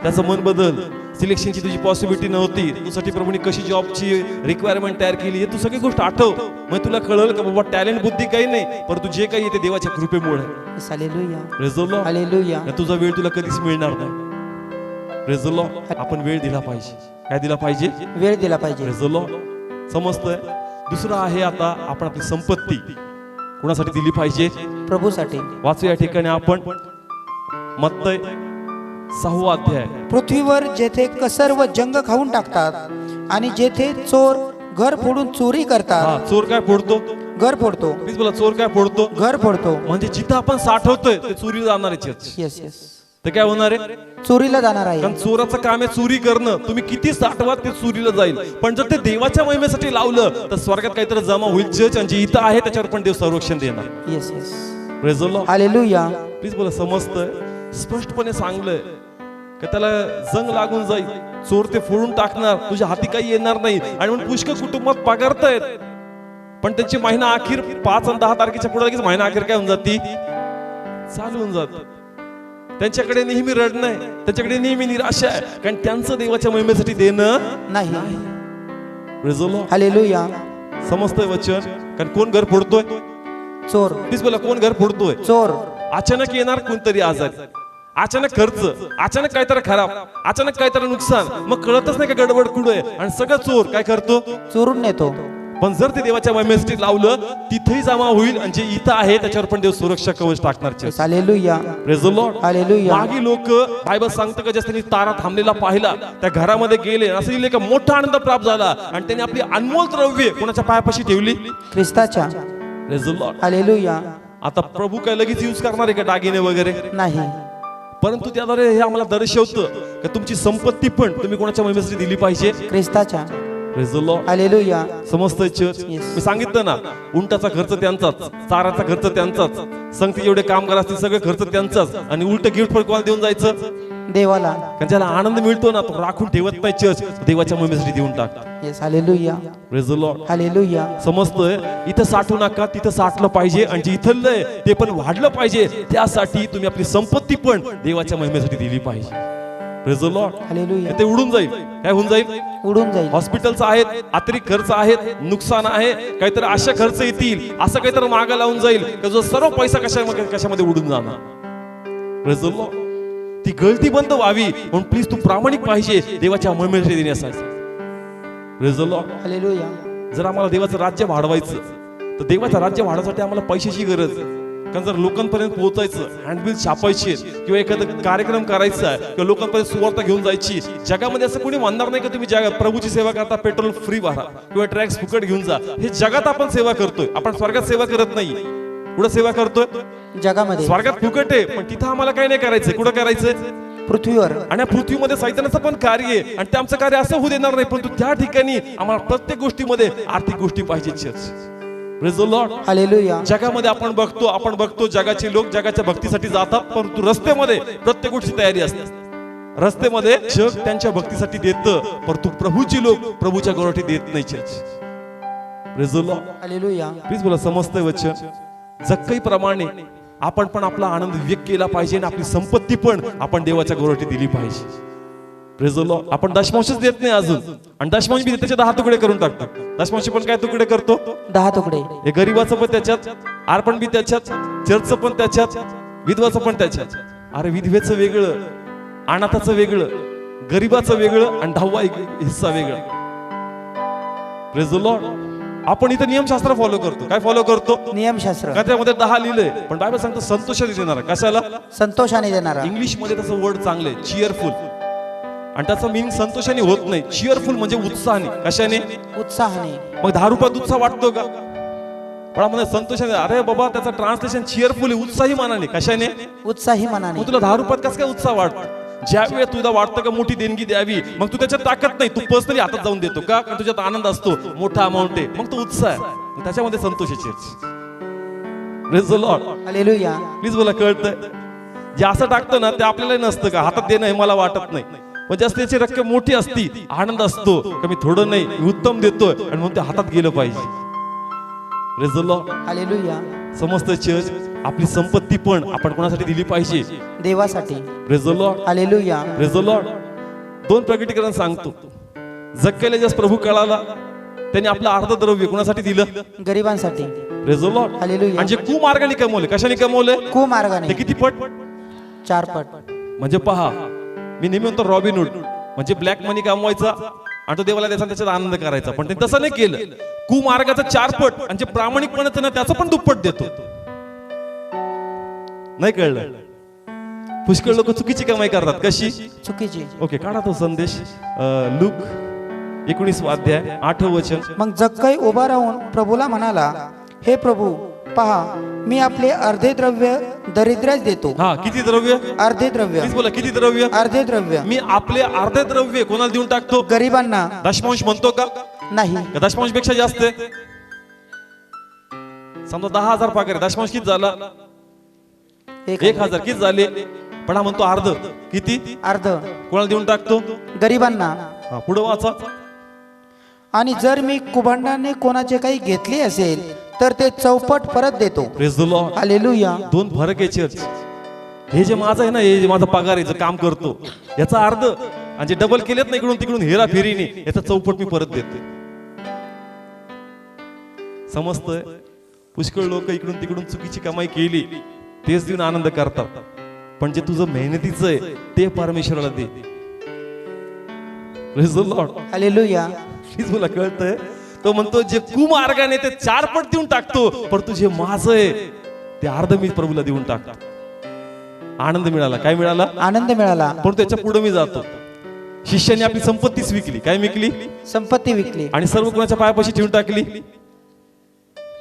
Speaker 1: त्याचं मन बदल, सिलेक्शनची तुझी पॉसिबिलिटी नव्हती, तुझ्यासाठी प्रभूने कशी जॉबची रिक्वायरमेंट तयार केली, हे तू सगळी गोष्ट आठव. मग तुला कळलं का बाबा टॅलेंट बुद्धी काही नाही, परंतु जे काही येते देवाच्या कृपेमुळे.
Speaker 2: Hallelujah.
Speaker 1: Praise the Lord.
Speaker 2: Hallelujah.
Speaker 1: तुझा वेळ तुला कधीच मिळणार नाही. Praise the Lord. आपण वेळ दिला पाहिजे. काय दिला पाहिजे?
Speaker 2: वेळ दिला पाहिजे.
Speaker 1: Praise the Lord. समजतंय? दुसरं आहे, आता आपण आपली संपत्ती कोणासाठी दिली पाहिजे?
Speaker 2: प्रभूसाठी.
Speaker 1: वाचू या ठिकाणी आपण मत्तय 6वा अध्याय.
Speaker 2: पृथ्वीवर जेथे कसर व जंग खाऊन टाकतात आणि जेथे चोर घर फोडून चोरी करतात.
Speaker 1: चोर काय फोडतो?
Speaker 2: घर फोडतो.
Speaker 1: प्लीज बोला, चोर काय फोडतो?
Speaker 2: घर फोडतो.
Speaker 1: म्हणजे जिथं आपण साठवतोय ते चोरीला जाणार आहे.
Speaker 2: Yes yes.
Speaker 1: ते काय होणार आहे?
Speaker 2: चोरीला जाणार आहे.
Speaker 1: कारण चोराचं काम आहे चोरी करणं. तुम्ही किती साठवा ते चोरीला जाईल. पण जर ते देवाच्या महिमेसाठी लावलं तर स्वर्गात काहीतरी जमा होईल. चर्च, आणि जे इथं आहे त्याच्यावर पण देव संरक्षण देणार.
Speaker 2: Yes yes.
Speaker 1: Praise the Lord.
Speaker 2: Hallelujah.
Speaker 1: Please बोला, समजतंय? स्पष्टपणे सांगलंय की त्याला जंग लागून जाईल, चोर ते फोडून टाकणार, तुझ्या हाती काही येणार नाही. आणि म्हणून पुष्कळ कुटुंबात पगारतायत, पण त्यांची महिना अखेर 5 आणि 10 तारखेच्या पुढे लगेच महिना अखेर काय होऊन जाती? चालू होऊन जात. त्यांच्याकडे नेहमी रडणं आहे, त्यांच्याकडे नेहमी निराशा आहे, कारण त्यांचं देवाच्या महिमेसाठी देणं
Speaker 2: नाही.
Speaker 1: Praise the Lord.
Speaker 2: हालेलुया.
Speaker 1: समजतंय वचन? कारण कोण घर फोडतोय?
Speaker 2: चोर.
Speaker 1: प्लीज बोला, कोण घर फोडतोय?
Speaker 2: चोर.
Speaker 1: अचानक येणार कोणतरी आजारी, अचानक खर्च, अचानक काहीतरी खराब, अचानक काहीतरी नुकसान, मग कळतच नाही का गडबड कुठे आहे, आणि सगळं चोर काय करतो?
Speaker 2: चोरून नेतो.
Speaker 1: पण जर ते देवाच्या महिमेसाठी लावलं तिथेही जमा होईल, आणि जे इथं आहे त्याच्यावर पण देव सुरक्षा कवच टाकणार.
Speaker 2: Hallelujah.
Speaker 1: Praise the Lord.
Speaker 2: Hallelujah.
Speaker 1: मागे लोक बायबल सांगतं का ज्यांनी तारा थांबलेला पाहिला त्या घरामध्ये गेले, असं लिहिले का मोठा आनंद प्राप्त झाला, आणि त्यांनी आपली अनमोल द्रव्ये कोणाच्या पायापाशी ठेवली?
Speaker 2: ख्रिस्ताच्या.
Speaker 1: Praise the Lord.
Speaker 2: हालेलुया.
Speaker 1: आता प्रभू काय लगेच यूज करणार आहे का दागिने वगैरे?
Speaker 2: नाही.
Speaker 1: परंतु त्याद्वारे हे आम्हाला दर्शवतं की तुमची संपत्ती पण तुम्ही कोणाच्या महिमेसाठी दिली पाहिजे?
Speaker 2: ख्रिस्ताच्या.
Speaker 1: Praise the Lord.
Speaker 2: हालेलुया.
Speaker 1: समजतंय चर्च? मी सांगितलं ना, उंटाचा खर्च त्यांचाच, चाराचा खर्च त्यांचाच, संगती जेवढे कामगार असतील सगळे खर्च त्यांचाच, आणि उलट गिफ्ट पण कोणाला देऊन जायचं?
Speaker 2: देवाला.
Speaker 1: कारण ज्याला आनंद मिळतो ना तो राखून ठेवत नाही. चर्च देवाच्या महिमेसाठी देऊन टाकतात.
Speaker 2: Yes. Hallelujah.
Speaker 1: Praise the Lord.
Speaker 2: Hallelujah.
Speaker 1: समजतंय? इथं साठवू नका, तिथं साठलं पाहिजे, आणि जे इथलं आहे ते पण वाढलं पाहिजे. त्यासाठी तुम्ही आपली संपत्ती पण देवाच्या महिमेसाठी दिली पाहिजे. Praise the Lord.
Speaker 2: हालेलुया.
Speaker 1: ते उडून जाईल. काय होऊन जाईल?
Speaker 2: उडून जाईल.
Speaker 1: हॉस्पिटलचं आहेत, अतिरिक्त खर्च आहेत, नुकसान आहे, काहीतरी अशा खर्च येतील, असं काहीतरी मागं लावून जाईल का जो सर्व पैसा कशामध्ये उडून जाणार. Praise the Lord. ती गळती बंद व्हावी म्हणून प्लीज तू प्रामाणिक पाहिजे देवाच्या महिमेसाठी देण्यासाठी. Praise the Lord.
Speaker 2: हालेलुया.
Speaker 1: जर आम्हाला देवाचं राज्य वाढवायचं तर देवाचं राज्य वाढवण्यासाठी आम्हाला पैशाची गरज आहे. कारण जर लोकांपर्यंत पोहोचायचं, हँडबिल छापायची किंवा एखादा कार्यक्रम करायचा आहे किंवा लोकांपर्यंत सुवार्ता घेऊन जायची, जगामध्ये असं कोणी म्हणणार नाही की तुम्ही जगात प्रभूची सेवा करता पेट्रोल फ्री भरा किंवा ट्रॅक्स फुकट घेऊन जा. हे जगात आपण सेवा करतोय, आपण स्वर्गात सेवा करत नाही. कुठं सेवा करतोय?
Speaker 2: जगामध्ये.
Speaker 1: स्वर्गात फुकट आहे पण तिथं आम्हाला काही नाही करायचंय. कुठं करायचंय?
Speaker 2: पृथ्वीवर.
Speaker 1: आणि या पृथ्वीमध्ये सैतानाचं पण कार्य आहे आणि ते आमचं कार्य असं होऊ देणार नाही. परंतु त्या ठिकाणी आम्हाला प्रत्येक गोष्टीमध्ये आर्थिक गोष्टी पाहिजे. Church. Praise the Lord.
Speaker 2: Hallelujah.
Speaker 1: जगामध्ये आपण बघतो जगाचे लोक जगाच्या भक्तीसाठी जातात, परंतु रस्त्यामध्ये प्रत्येक गोष्टी तयारी असते. रस्त्यामध्ये जग त्यांच्या भक्तीसाठी देतं, परंतु प्रभूची लोक प्रभूच्या गौरवासाठी देत नाही. Church. Praise the Lord.
Speaker 2: Hallelujah.
Speaker 1: Please बोला समजतंय वचन. जक्कई प्रमाणे आपण पण आपला आनंद व्यक्त केला पाहिजे आणि आपली संपत्ती पण आपण देवाच्या गौरवासाठी दिली पाहिजे. Praise the Lord. आपण दशमांशच देत नाही अजून, आणि दशमांश बी त्याचे 10 तुकडे करून टाकतो. दशमांश पण काय तुकडे करतो?
Speaker 2: 10 तुकडे.
Speaker 1: हे गरीबाचं पण त्याच्यात, अर्पण बी त्याच्यात, चर्चचं पण त्याच्यात, विधवाचं पण त्याच्यात. अरे विधवेचं वेगळं, अनाथाचं वेगळं, गरीबाचं वेगळं आणि 10वा हिस्सा वेगळा. Praise the Lord. आपण इथं नियमशास्त्र फॉलो करतो. काय फॉलो करतो?
Speaker 2: नियमशास्त्र.
Speaker 1: का त्यामध्ये 10 लिहिलंय, पण बायबल सांगतो संतोषाने देणारा. कशाला?
Speaker 2: संतोषाने देणारा.
Speaker 1: इंग्लिश मध्ये त्याचं वर्ड चांगलं आहे, चिअरफुल. आणि त्याचा मीनिंग संतोषाने होत नाही. चिअरफुल म्हणजे उत्साहाने. कशाने?
Speaker 2: उत्साहाने.
Speaker 1: मग 10 रुपयात उत्साह वाटतो का? पण म्हणजे संतोषाने. अरे बाबा त्याचं ट्रान्सलेशन चिअरफुल आहे, उत्साही मनाने. कशाने?
Speaker 2: उत्साही मनाने.
Speaker 1: मग तुला 10 रुपयात कसं काय उत्साह वाटतो? ज्या वेळेस तुला वाटतं का मोठी देणगी द्यावी, मग तू त्याच्यात टाकत नाही, तू पर्सनली हातात जाऊन देतो का? कारण तुझ्यात आनंद असतो, मोठा अमाऊंट आहे, मग तो उत्साह आहे, मग त्याच्यामध्ये संतोष आहे. Praise the Lord.
Speaker 2: Hallelujah.
Speaker 1: Please बोला कळतंय. जे असं टाकतो ना ते आपल्याला नसतं का हातात देणं हे मला वाटत नाही, पण जास्त त्याची रक्कम मोठी असती, आनंद असतो का मी थोडं नाही मी उत्तम देतोय आणि म्हणून ते हातात गेलं पाहिजे. Praise the Lord.
Speaker 2: हालेलुया.
Speaker 1: समजतं चर्च. आपली संपत्ती पण आपण कोणासाठी दिली पाहिजे?
Speaker 2: देवासाठी.
Speaker 1: Praise the Lord.
Speaker 2: Hallelujah.
Speaker 1: Praise the Lord. 2 प्रकटीकरण सांगतो. जक्कईला जस प्रभू कळाला त्यांनी आपलं अर्धद्रव्य कोणासाठी दिलं?
Speaker 2: गरिबांसाठी.
Speaker 1: Praise the Lord.
Speaker 2: हालेलुया.
Speaker 1: म्हणजे कुमार्गाने कमवले. कशाने कमवले?
Speaker 2: कुमार्गाने.
Speaker 1: ते किती पट?
Speaker 2: 4 पट.
Speaker 1: म्हणजे पहा, मी नेहमी म्हणतो रॉबिनहूड म्हणजे ब्लॅक मनी कमवायचा आणि तो देवाला द्यायचा, त्याच्यात आनंद करायचा, पण ते तसं नाही केलं. कुमार्गाचा 4 पट म्हणजे प्रामाणिकपणाचं ना त्याचं पण दुप्पट देतो. नाही कळलं? पुष्कळ लोक चुकीची कमाई करतात. कशी?
Speaker 2: चुकीची.
Speaker 1: ओके, काढा तो संदेश. लूक 19 अध्याय 8 वचन.
Speaker 2: मग जक्कई उभा राहून प्रभूला म्हणाला, हे प्रभू पहा, मी आपले अर्धे द्रव्य दरिद्र्यास देतो.
Speaker 1: हा, किती द्रव्य?
Speaker 2: अर्धे द्रव्य.
Speaker 1: प्लीज बोला किती द्रव्य?
Speaker 2: अर्धे द्रव्य.
Speaker 1: मी आपले अर्धे द्रव्य कोणाला देऊन टाकतो?
Speaker 2: गरिबांना.
Speaker 1: दशमांश म्हणतो का?
Speaker 2: नाही.
Speaker 1: का दशमांश पेक्षा जास्त आहे? समजा 10,000 पगार, दशमांश किती झाला? 1,000. किती झाले? पण हा म्हणतो अर्ध. किती?
Speaker 2: अर्ध.
Speaker 1: कोणाला देऊन टाकतो?
Speaker 2: गरिबांना.
Speaker 1: हा, पुढे वाचा.
Speaker 2: आणि जर मी कुभांडाने कोणाचे काही घेतले असेल तर ते चौपट परत देतो.
Speaker 1: Praise the Lord.
Speaker 2: हालेलुया.
Speaker 1: 2 फरक आहे चर्च. हे जे माझं आहे ना, हे जे माझा पगार आहे, जे काम करतो याचा अर्ध, आणि जे डबल केलेत ना इकडून तिकडून हेरा फेरीने, याचा चौपट मी परत देते. समजतंय? पुष्कळ लोक इकडून तिकडून चुकीची कमाई केली तेच देऊन आनंद करतात, पण जे तुझं मेहनतीचं आहे ते परमेश्वराला दे. Praise the Lord.
Speaker 2: Hallelujah.
Speaker 1: Please मला कळतंय. तो म्हणतो जे कुमार्गाने ते 4 पट देऊन टाकतो, पण तुझे माझं आहे ते अर्ध मी प्रभूला देऊन टाकतो. आनंद मिळाला. काय मिळाला?
Speaker 2: आनंद मिळाला.
Speaker 1: पण त्याच्या पुढे मी जातो. शिष्याने आपली संपत्तीच विकली. काय विकली?
Speaker 2: संपत्ती विकली.
Speaker 1: आणि सर्व कोणाच्या पायापाशी ठेवून टाकली.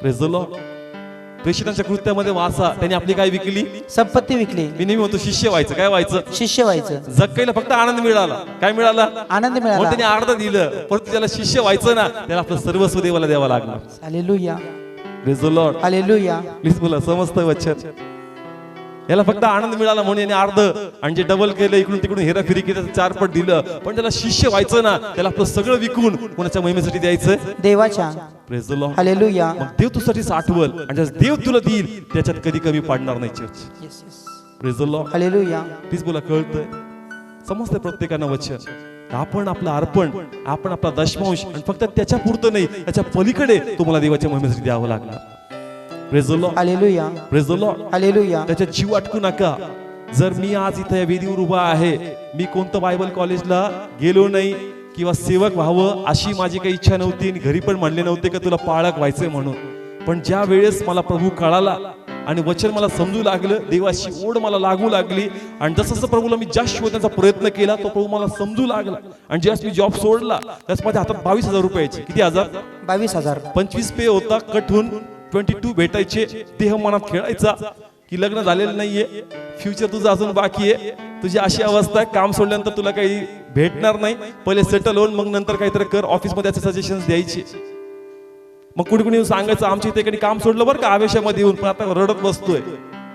Speaker 1: Praise the Lord. प्रेषितांच्या कृत्यामध्ये वाचा, त्यांनी आपली काय विकली? संपत्ती विकली. मी नेहमी म्हणतो शिष्य व्हायचं. काय व्हायचं? शिष्य व्हायचं. जक्कईला फक्त आनंद मिळाला. काय मिळाला? आनंद मिळाला. त्यांनी अर्ध दिलं, परंतु त्याला शिष्य व्हायचं ना, त्याला आपलं सर्वस्व देवाला द्यावं लागलं.
Speaker 2: Hallelujah.
Speaker 1: Praise the Lord.
Speaker 2: Hallelujah.
Speaker 1: Please बोला समजतंय वचन. याला फक्त आनंद मिळाला म्हणून याने अर्ध, आणि जे डबल केलं इकडून तिकडून हेराफेरी केलं 4 पट दिलं, पण त्याला शिष्य व्हायचं ना, त्याला आपलं सगळं विकून कोणाच्या महिमेसाठी द्यायचं? देवाच्या. Praise the Lord. हालेलुया. मग देव तुझ्यासाठी साठवल, आणि जर देव तुला देईल त्याच्यात कधी कमी पाडणार नाही. Church. Praise the Lord. Hallelujah. Please बोला कळतंय? समजतंय प्रत्येकानं वचन? आपण आपलं अर्पण, आपण आपला दशमांश, आणि फक्त त्याच्या पुरतं नाही, त्याच्या पलीकडे तुम्हाला देवाच्या महिमेसाठी द्यावं लागणार. Praise the Lord. Hallelujah. Praise the Lord. Hallelujah. त्याच्यात जीव अटकू नका. जर मी आज इथे या वेदीवर उभा आहे, मी कोणतं बायबल कॉलेजला गेलो नाही किंवा सेवक व्हावं अशी माझी काही इच्छा नव्हती आणि घरी पण म्हणले नव्हते की तुला पाळक व्हायचंय म्हणून, पण ज्या वेळेस मला प्रभू कळाला आणि वचन मला समजू लागलं, देवाची ओढ मला लागू लागली आणि जसं प्रभूला मी जास्त शोधण्याचा प्रयत्न केला तो प्रभू मला समजू लागला आणि ज्यावेळेस मी जॉब सोडला त्यास माझ्या हातात 22,000 रुपयाचे, किती हजार?
Speaker 2: 22,000.
Speaker 1: 25 पे होता, कट होऊन 22 भेटायचे. देह मनात खेळायचा की लग्न झालेलं नाहीये, फ्युचर तुझं अजून बाकी आहे, तुझी अशी अवस्था आहे, काम सोडल्यानंतर तुला काही भेटणार नाही, पहिले सेटल होऊन मग नंतर काहीतरी कर. ऑफिसमध्ये असे सजेशन द्यायचे. मग कुणी कुणी सांगायचं आमच्या इथे कधी काम सोडलं बरं का आवेशामध्ये येऊन, पण आता रडत बसतोय,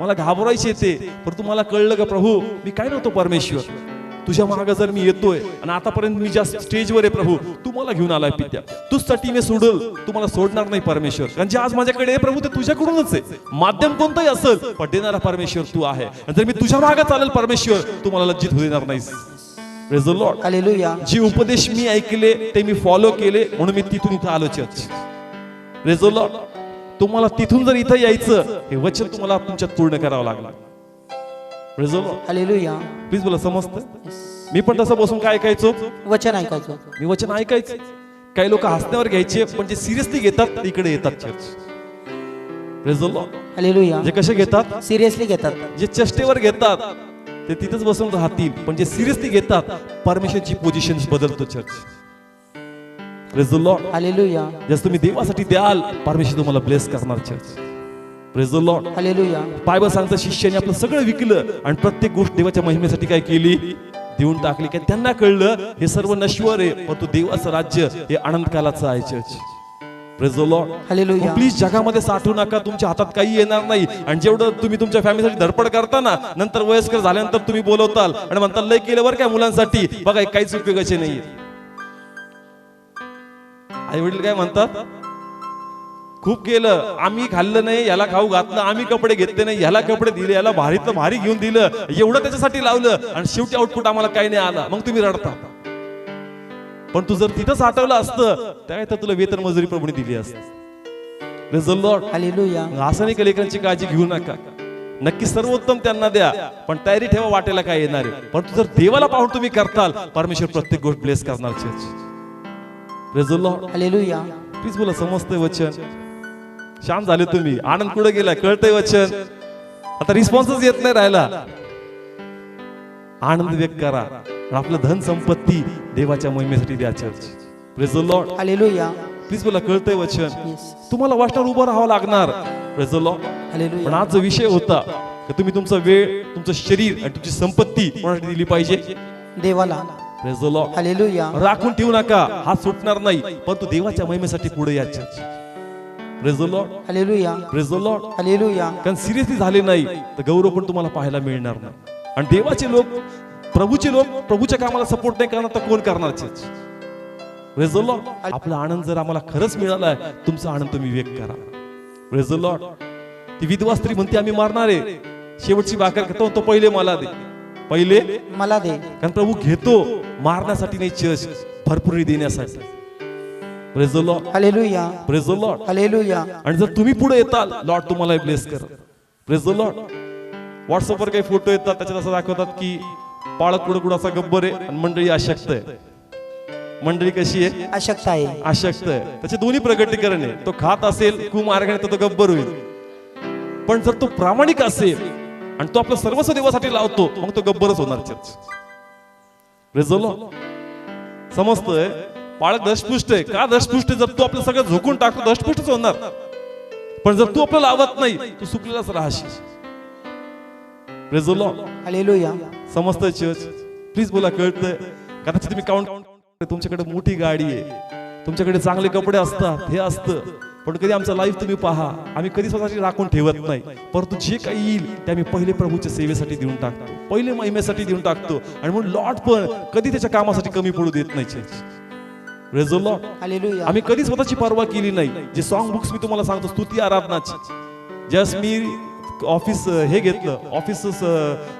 Speaker 1: मला घाबरायचे ते. पण तुम्हाला कळलं का प्रभू मी काय नव्हतो परमेश्वर, तुझ्या मागे जर मी येतोय आणि आतापर्यंत मी ज्या स्टेजवर आहे प्रभू तू मला घेऊन आलाय पित्या, तुझसाठी मी सोडल, तू मला सोडणार नाही परमेश्वर. कारण जे आज माझ्याकडे आहे प्रभू ते तुझ्याकडूनच आहे, माध्यम कोणतंही असेल पण देणारा परमेश्वर तू आहे. आणि जर मी तुझ्या मागे चालेल परमेश्वर तू मला लज्जित होऊ देणार नाहीस. Praise the Lord.
Speaker 2: हालेलुया.
Speaker 1: जे उपदेश मी ऐकले ते मी फॉलो केले म्हणून मी तिथून इथं आलो चर्च. Praise the Lord. तुम्हाला तिथून जर इथं यायचं हे वचन तुम्हाला तुमच्यात पूर्ण करावं लागलं. Praise the Lord.
Speaker 2: Hallelujah.
Speaker 1: Please बोला समजतं. मी पण तसं बसून काय ऐकायचो,
Speaker 2: वचन ऐकायचं.
Speaker 1: मी वचन ऐकायचं. काही लोक हसण्यावर घ्यायचे पण जे सिरियसली घेतात इकडे येतात church. Praise the Lord.
Speaker 2: Hallelujah.
Speaker 1: जे कसे घेतात,
Speaker 2: सिरियसली घेतात.
Speaker 1: जे चेष्टेवर घेतात ते तिथंच बसून राहतील, पण जे सिरियसली घेतात परमेश्वरची पोझिशन बदलतो church. Praise the Lord.
Speaker 2: Hallelujah.
Speaker 1: जसं तुम्ही देवासाठी द्याल परमेश्वर तुम्हाला ब्लेस करणार church. Praise the Lord.
Speaker 2: Hallelujah.
Speaker 1: Bible सांगतं शिष्याने आपलं सगळं विकलं आणि प्रत्येक गोष्ट देवाच्या महिमेसाठी काय केली, देऊन टाकली. काय त्यांना कळलं हे सर्व नश्वर आहे परंतु देवाचं राज्य हे अनंत कालाचं आहे church. Praise the Lord.
Speaker 2: Hallelujah.
Speaker 1: Please जगामध्ये साठवू नका, तुमच्या हातात काही येणार नाही. आणि जेवढं तुम्ही तुमच्या फॅमिलीसाठी धडपड करता ना, नंतर वयस्कर झाल्यानंतर तुम्ही बोलवताल आणि म्हणताल लय केलं बरं काय मुलांसाठी, बघा काहीच उपयोगाचे नाहीये. आई वडील काय म्हणतात, खूप केलं, आम्ही खाल्लं नाही, याला खाऊ घातलं, आम्ही कपडे घेतले नाही, याला कपडे दिले, याला भारीतलं भारी घेऊन दिलं, एवढं त्याच्यासाठी लावलं आणि शेवटी आउटपुट आम्हाला काही नाही आला. मग तुम्ही रडता. पण तू जर तिथंच आठवलं असतं त्या तर तुला वेतन मजुरी प्रभूने दिली असती. Praise the Lord.
Speaker 2: हालेलुया.
Speaker 1: असं नाही का लेकरांची काळजी घेऊ नका, नक्की सर्वोत्तम त्यांना द्या, पण तयारी ठेवा वाटेला काय येणार आहे. पण जर देवाला पाहून तुम्ही करताल परमेश्वर प्रत्येक गोष्ट ब्लेस करणार church. Praise the Lord.
Speaker 2: Hallelujah.
Speaker 1: Please बोला समजतंय वचन. शांत झाले तुम्ही, आनंद कुठे गेला, कळतंय वचन. आता रिस्पॉन्सच येत नाही राहिला. आनंद व्यक्त करा, आपलं धन संपत्ती देवाच्या महिमेसाठी द्या church. Praise the Lord.
Speaker 2: Hallelujah.
Speaker 1: Please बोला कळतंय वचन.
Speaker 2: Yes.
Speaker 1: तुम्हाला वाटणार उभं राहावं लागणार. Praise the Lord. पण
Speaker 2: हालेलुया.
Speaker 1: आज जो विषय होता की तुम्ही तुमचा वेळ, तुमचं शरीर आणि तुमची संपत्ती कोणासाठी दिली पाहिजे,
Speaker 2: देवाला.
Speaker 1: Praise the Lord.
Speaker 2: हालेलुया.
Speaker 1: राखून ठेवू नका, हात सुटणार नाही, परंतु देवाच्या महिमेसाठी पुढे या church. Praise the Lord.
Speaker 2: Hallelujah.
Speaker 1: Praise the Lord.
Speaker 2: Hallelujah.
Speaker 1: कारण सिरियसली झाले नाही तर गौरव पण तुम्हाला पाहायला मिळणार नाही. आणि देवाचे लोक, प्रभूचे लोक प्रभूच्या कामाला सपोर्ट नाही करणार तर कोण करणार चर्च. Praise the Lord. आपला आनंद जर आम्हाला खरंच मिळालाय, तुमचा आनंद तुम्ही व्यक्त करा. Praise the Lord. ती विधवा स्त्री म्हणते आम्ही मारणार आहे, शेवटची भाकर खातो तो पहिले मला दे, पहिले
Speaker 2: मला दे.
Speaker 1: कारण प्रभू घेतो मारण्यासाठी नाही चर्च, भरपूर देण्यासाठी. Praise the Lord.
Speaker 2: Hallelujah.
Speaker 1: Praise the Lord.
Speaker 2: Hallelujah.
Speaker 1: आणि जर तुम्ही पुढे येताल लॉर्ड तुम्हाला ब्लेस कर. Praise the Lord. व्हॉट्सअपवर काही फोटो येतात त्याच्यात असं दाखवतात की पाळत कुठं कुठं असा गब्बर आहे आणि मंडळी अशक्त आहे. मंडळी कशी आहे,
Speaker 2: अशक्त आहे.
Speaker 1: अशक्त आहे. त्याचे दोन्ही प्रगटीकरण आहे, तो खात असेल कुमार्गाने तर तो गब्बर होईल, पण जर तो प्रामाणिक असेल आणि तो आपलं सर्वस्व देवासाठी लावतो मग तो गब्बरच होणार चर्च. Praise the Lord. समजतंय. बाळक दशपुष्ट आहे का, दशपुष्ट जर तू आपलं सगळं झोकून टाकतो दशपुष्टच होणार, पण जर तू आपलं लावत नाही तू सुकलेलाच राहशील. Praise the Lord.
Speaker 2: हालेलुया.
Speaker 1: समजतंय चर्च. प्लीज बोला कळतंय. कदाचित तुम्ही काउंट, तुमच्याकडे मोठी गाडी आहे, तुमच्याकडे चांगले कपडे असतात, हे असतं, पण कधी आमचा लाईफ तुम्ही पहा, आम्ही कधी स्वतःची राखून ठेवत नाही, परंतु जे काही येईल ते आम्ही पहिले प्रभूच्या सेवेसाठी देऊन टाकतो, पहिले महिमेसाठी देऊन टाकतो. आणि म्हणून लॉर्ड पण कधी त्याच्या कामासाठी कमी पडू देत नाही church. Praise the Lord.
Speaker 2: Hallelujah.
Speaker 1: आम्ही कधी स्वतःची पर्वा केली नाही. जे सॉन्ग बुक्स मी तुम्हाला सांगतो स्तुती आराधनाची, जस्ट मी ऑफिस हे घेतलं,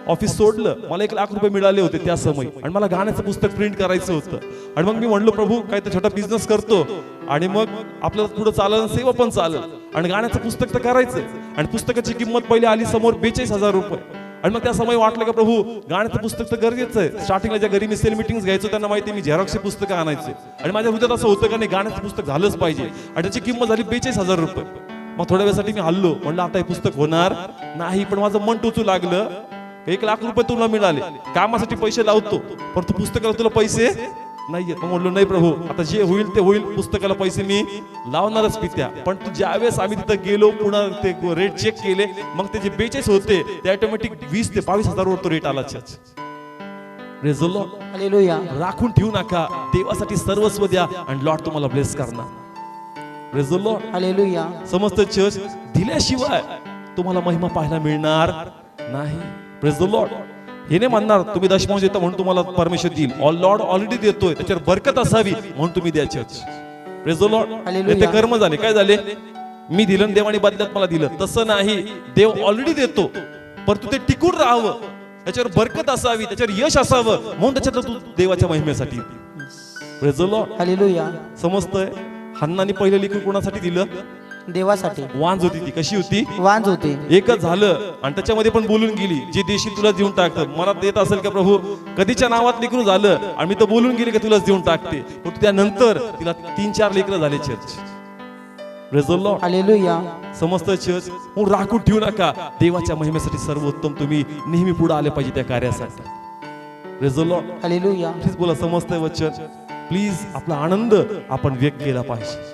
Speaker 1: ऑफिस सोडलं, मला 1,00,000 रुपये मिळाले होते त्या समय आणि मला गाण्याचं पुस्तक प्रिंट करायचं होतं. आणि मग मी म्हणलो प्रभू काय तर छोटा बिझनेस करतो आणि मग आपल्याला पुढे चालेल, सेवा पण चालेल आणि गाण्याचं पुस्तक तर करायचं. आणि पुस्तकाची किंमत पहिले आली समोर 42,000 रुपये. आणि मग त्या समय वाटलं का प्रभू गाण्याचं पुस्तक तर गरजेचं आहे. स्टार्टिंगला ज्या घरी मी सेल मिटिंग्स घ्यायचो त्यांना माहिती मी झेरॉक्सची पुस्तकं आणायचे आणि माझ्या हृदयात असं होतं का नाही गाण्याचं पुस्तक झालंच पाहिजे आणि त्याची किंमत झाली 42,000 रुपये. मग थोड्या वेळासाठी मी हल्लो, म्हणलं आता हे पुस्तक होणार नाही. पण माझं मन टोचू लागलं, 1,00,000 रुपये तुला मिळाले, कामासाठी पैसे लावतो पण तू पुस्तकाला तुला पैसे नाहीये. मग म्हणलो नाही प्रभू, आता जे होईल ते होईल, पुस्तकाला पैसे मी लावणारच पित्या. पण तू ज्यावेळेस आम्ही तिथं गेलो, पुन्हा ते रेट चेक केले, मग ते जे 42 होते ते ऑटोमॅटिक 20 ते 22,000 वर तो रेट आला. Praise the Lord.
Speaker 2: हालेलुया.
Speaker 1: राखून ठेवू नका, देवासाठी सर्वस्व द्या आणि लॉर्ड तुम्हाला ब्लेस करणार. Praise the Lord.
Speaker 2: हालेलुया.
Speaker 1: समस्त चर्च दिल्याशिवाय तुम्हाला महिमा पाहायला मिळणार नाही. Praise the Lord. हे नाही म्हणणार तुम्ही दशमांश देता म्हणून तुम्हाला परमेश्वर देईल. लॉर्ड ऑलरेडी देतोय, त्याच्यावर बरकत असावी म्हणून तुम्ही द्या church. Praise the Lord.
Speaker 2: Hallelujah.
Speaker 1: ते कर्म झाले, काय झाले, मी दिलं आणि देवाने बदल्यात मला दिलं. तसं नाही, देव ऑलरेडी देतो, परंतु ते टिकून राहावं, त्याच्यावर बरकत असावी, त्याच्यावर यश असावं म्हणून त्याच्यात तू देवाच्या महिमेसाठी. Praise the Lord.
Speaker 2: हालेलुया.
Speaker 1: समजतंय. हन्नाने पहिलं लेकरू कोणासाठी दिलं?
Speaker 2: देवासाठी.
Speaker 1: वांज होती ती, कशी होती?
Speaker 2: वांज होते.
Speaker 1: एकच झालं आणि त्याच्यामध्ये पण बोलून गेली, जे देशील तुला देऊन टाकतं. मला देत असेल का प्रभू? कधीच्या नावात लेकरू झालं आणि मी तर बोलून गेली की तुलाच देऊन टाकते. पण त्यानंतर तिला 3-4 लेकरं झाले church. Praise the Lord.
Speaker 2: Hallelujah.
Speaker 1: समस्त चर्च म्हणून राखून ठेवू नका, देवाच्या महिमेसाठी सर्वोत्तम तुम्ही नेहमी पुढे आले पाहिजे त्या कार्यासाठी. Praise the Lord.
Speaker 2: Hallelujah.
Speaker 1: Please बोला समस्त वचन. प्लीज आपला आनंद आपण व्यक्त केला पाहिजे.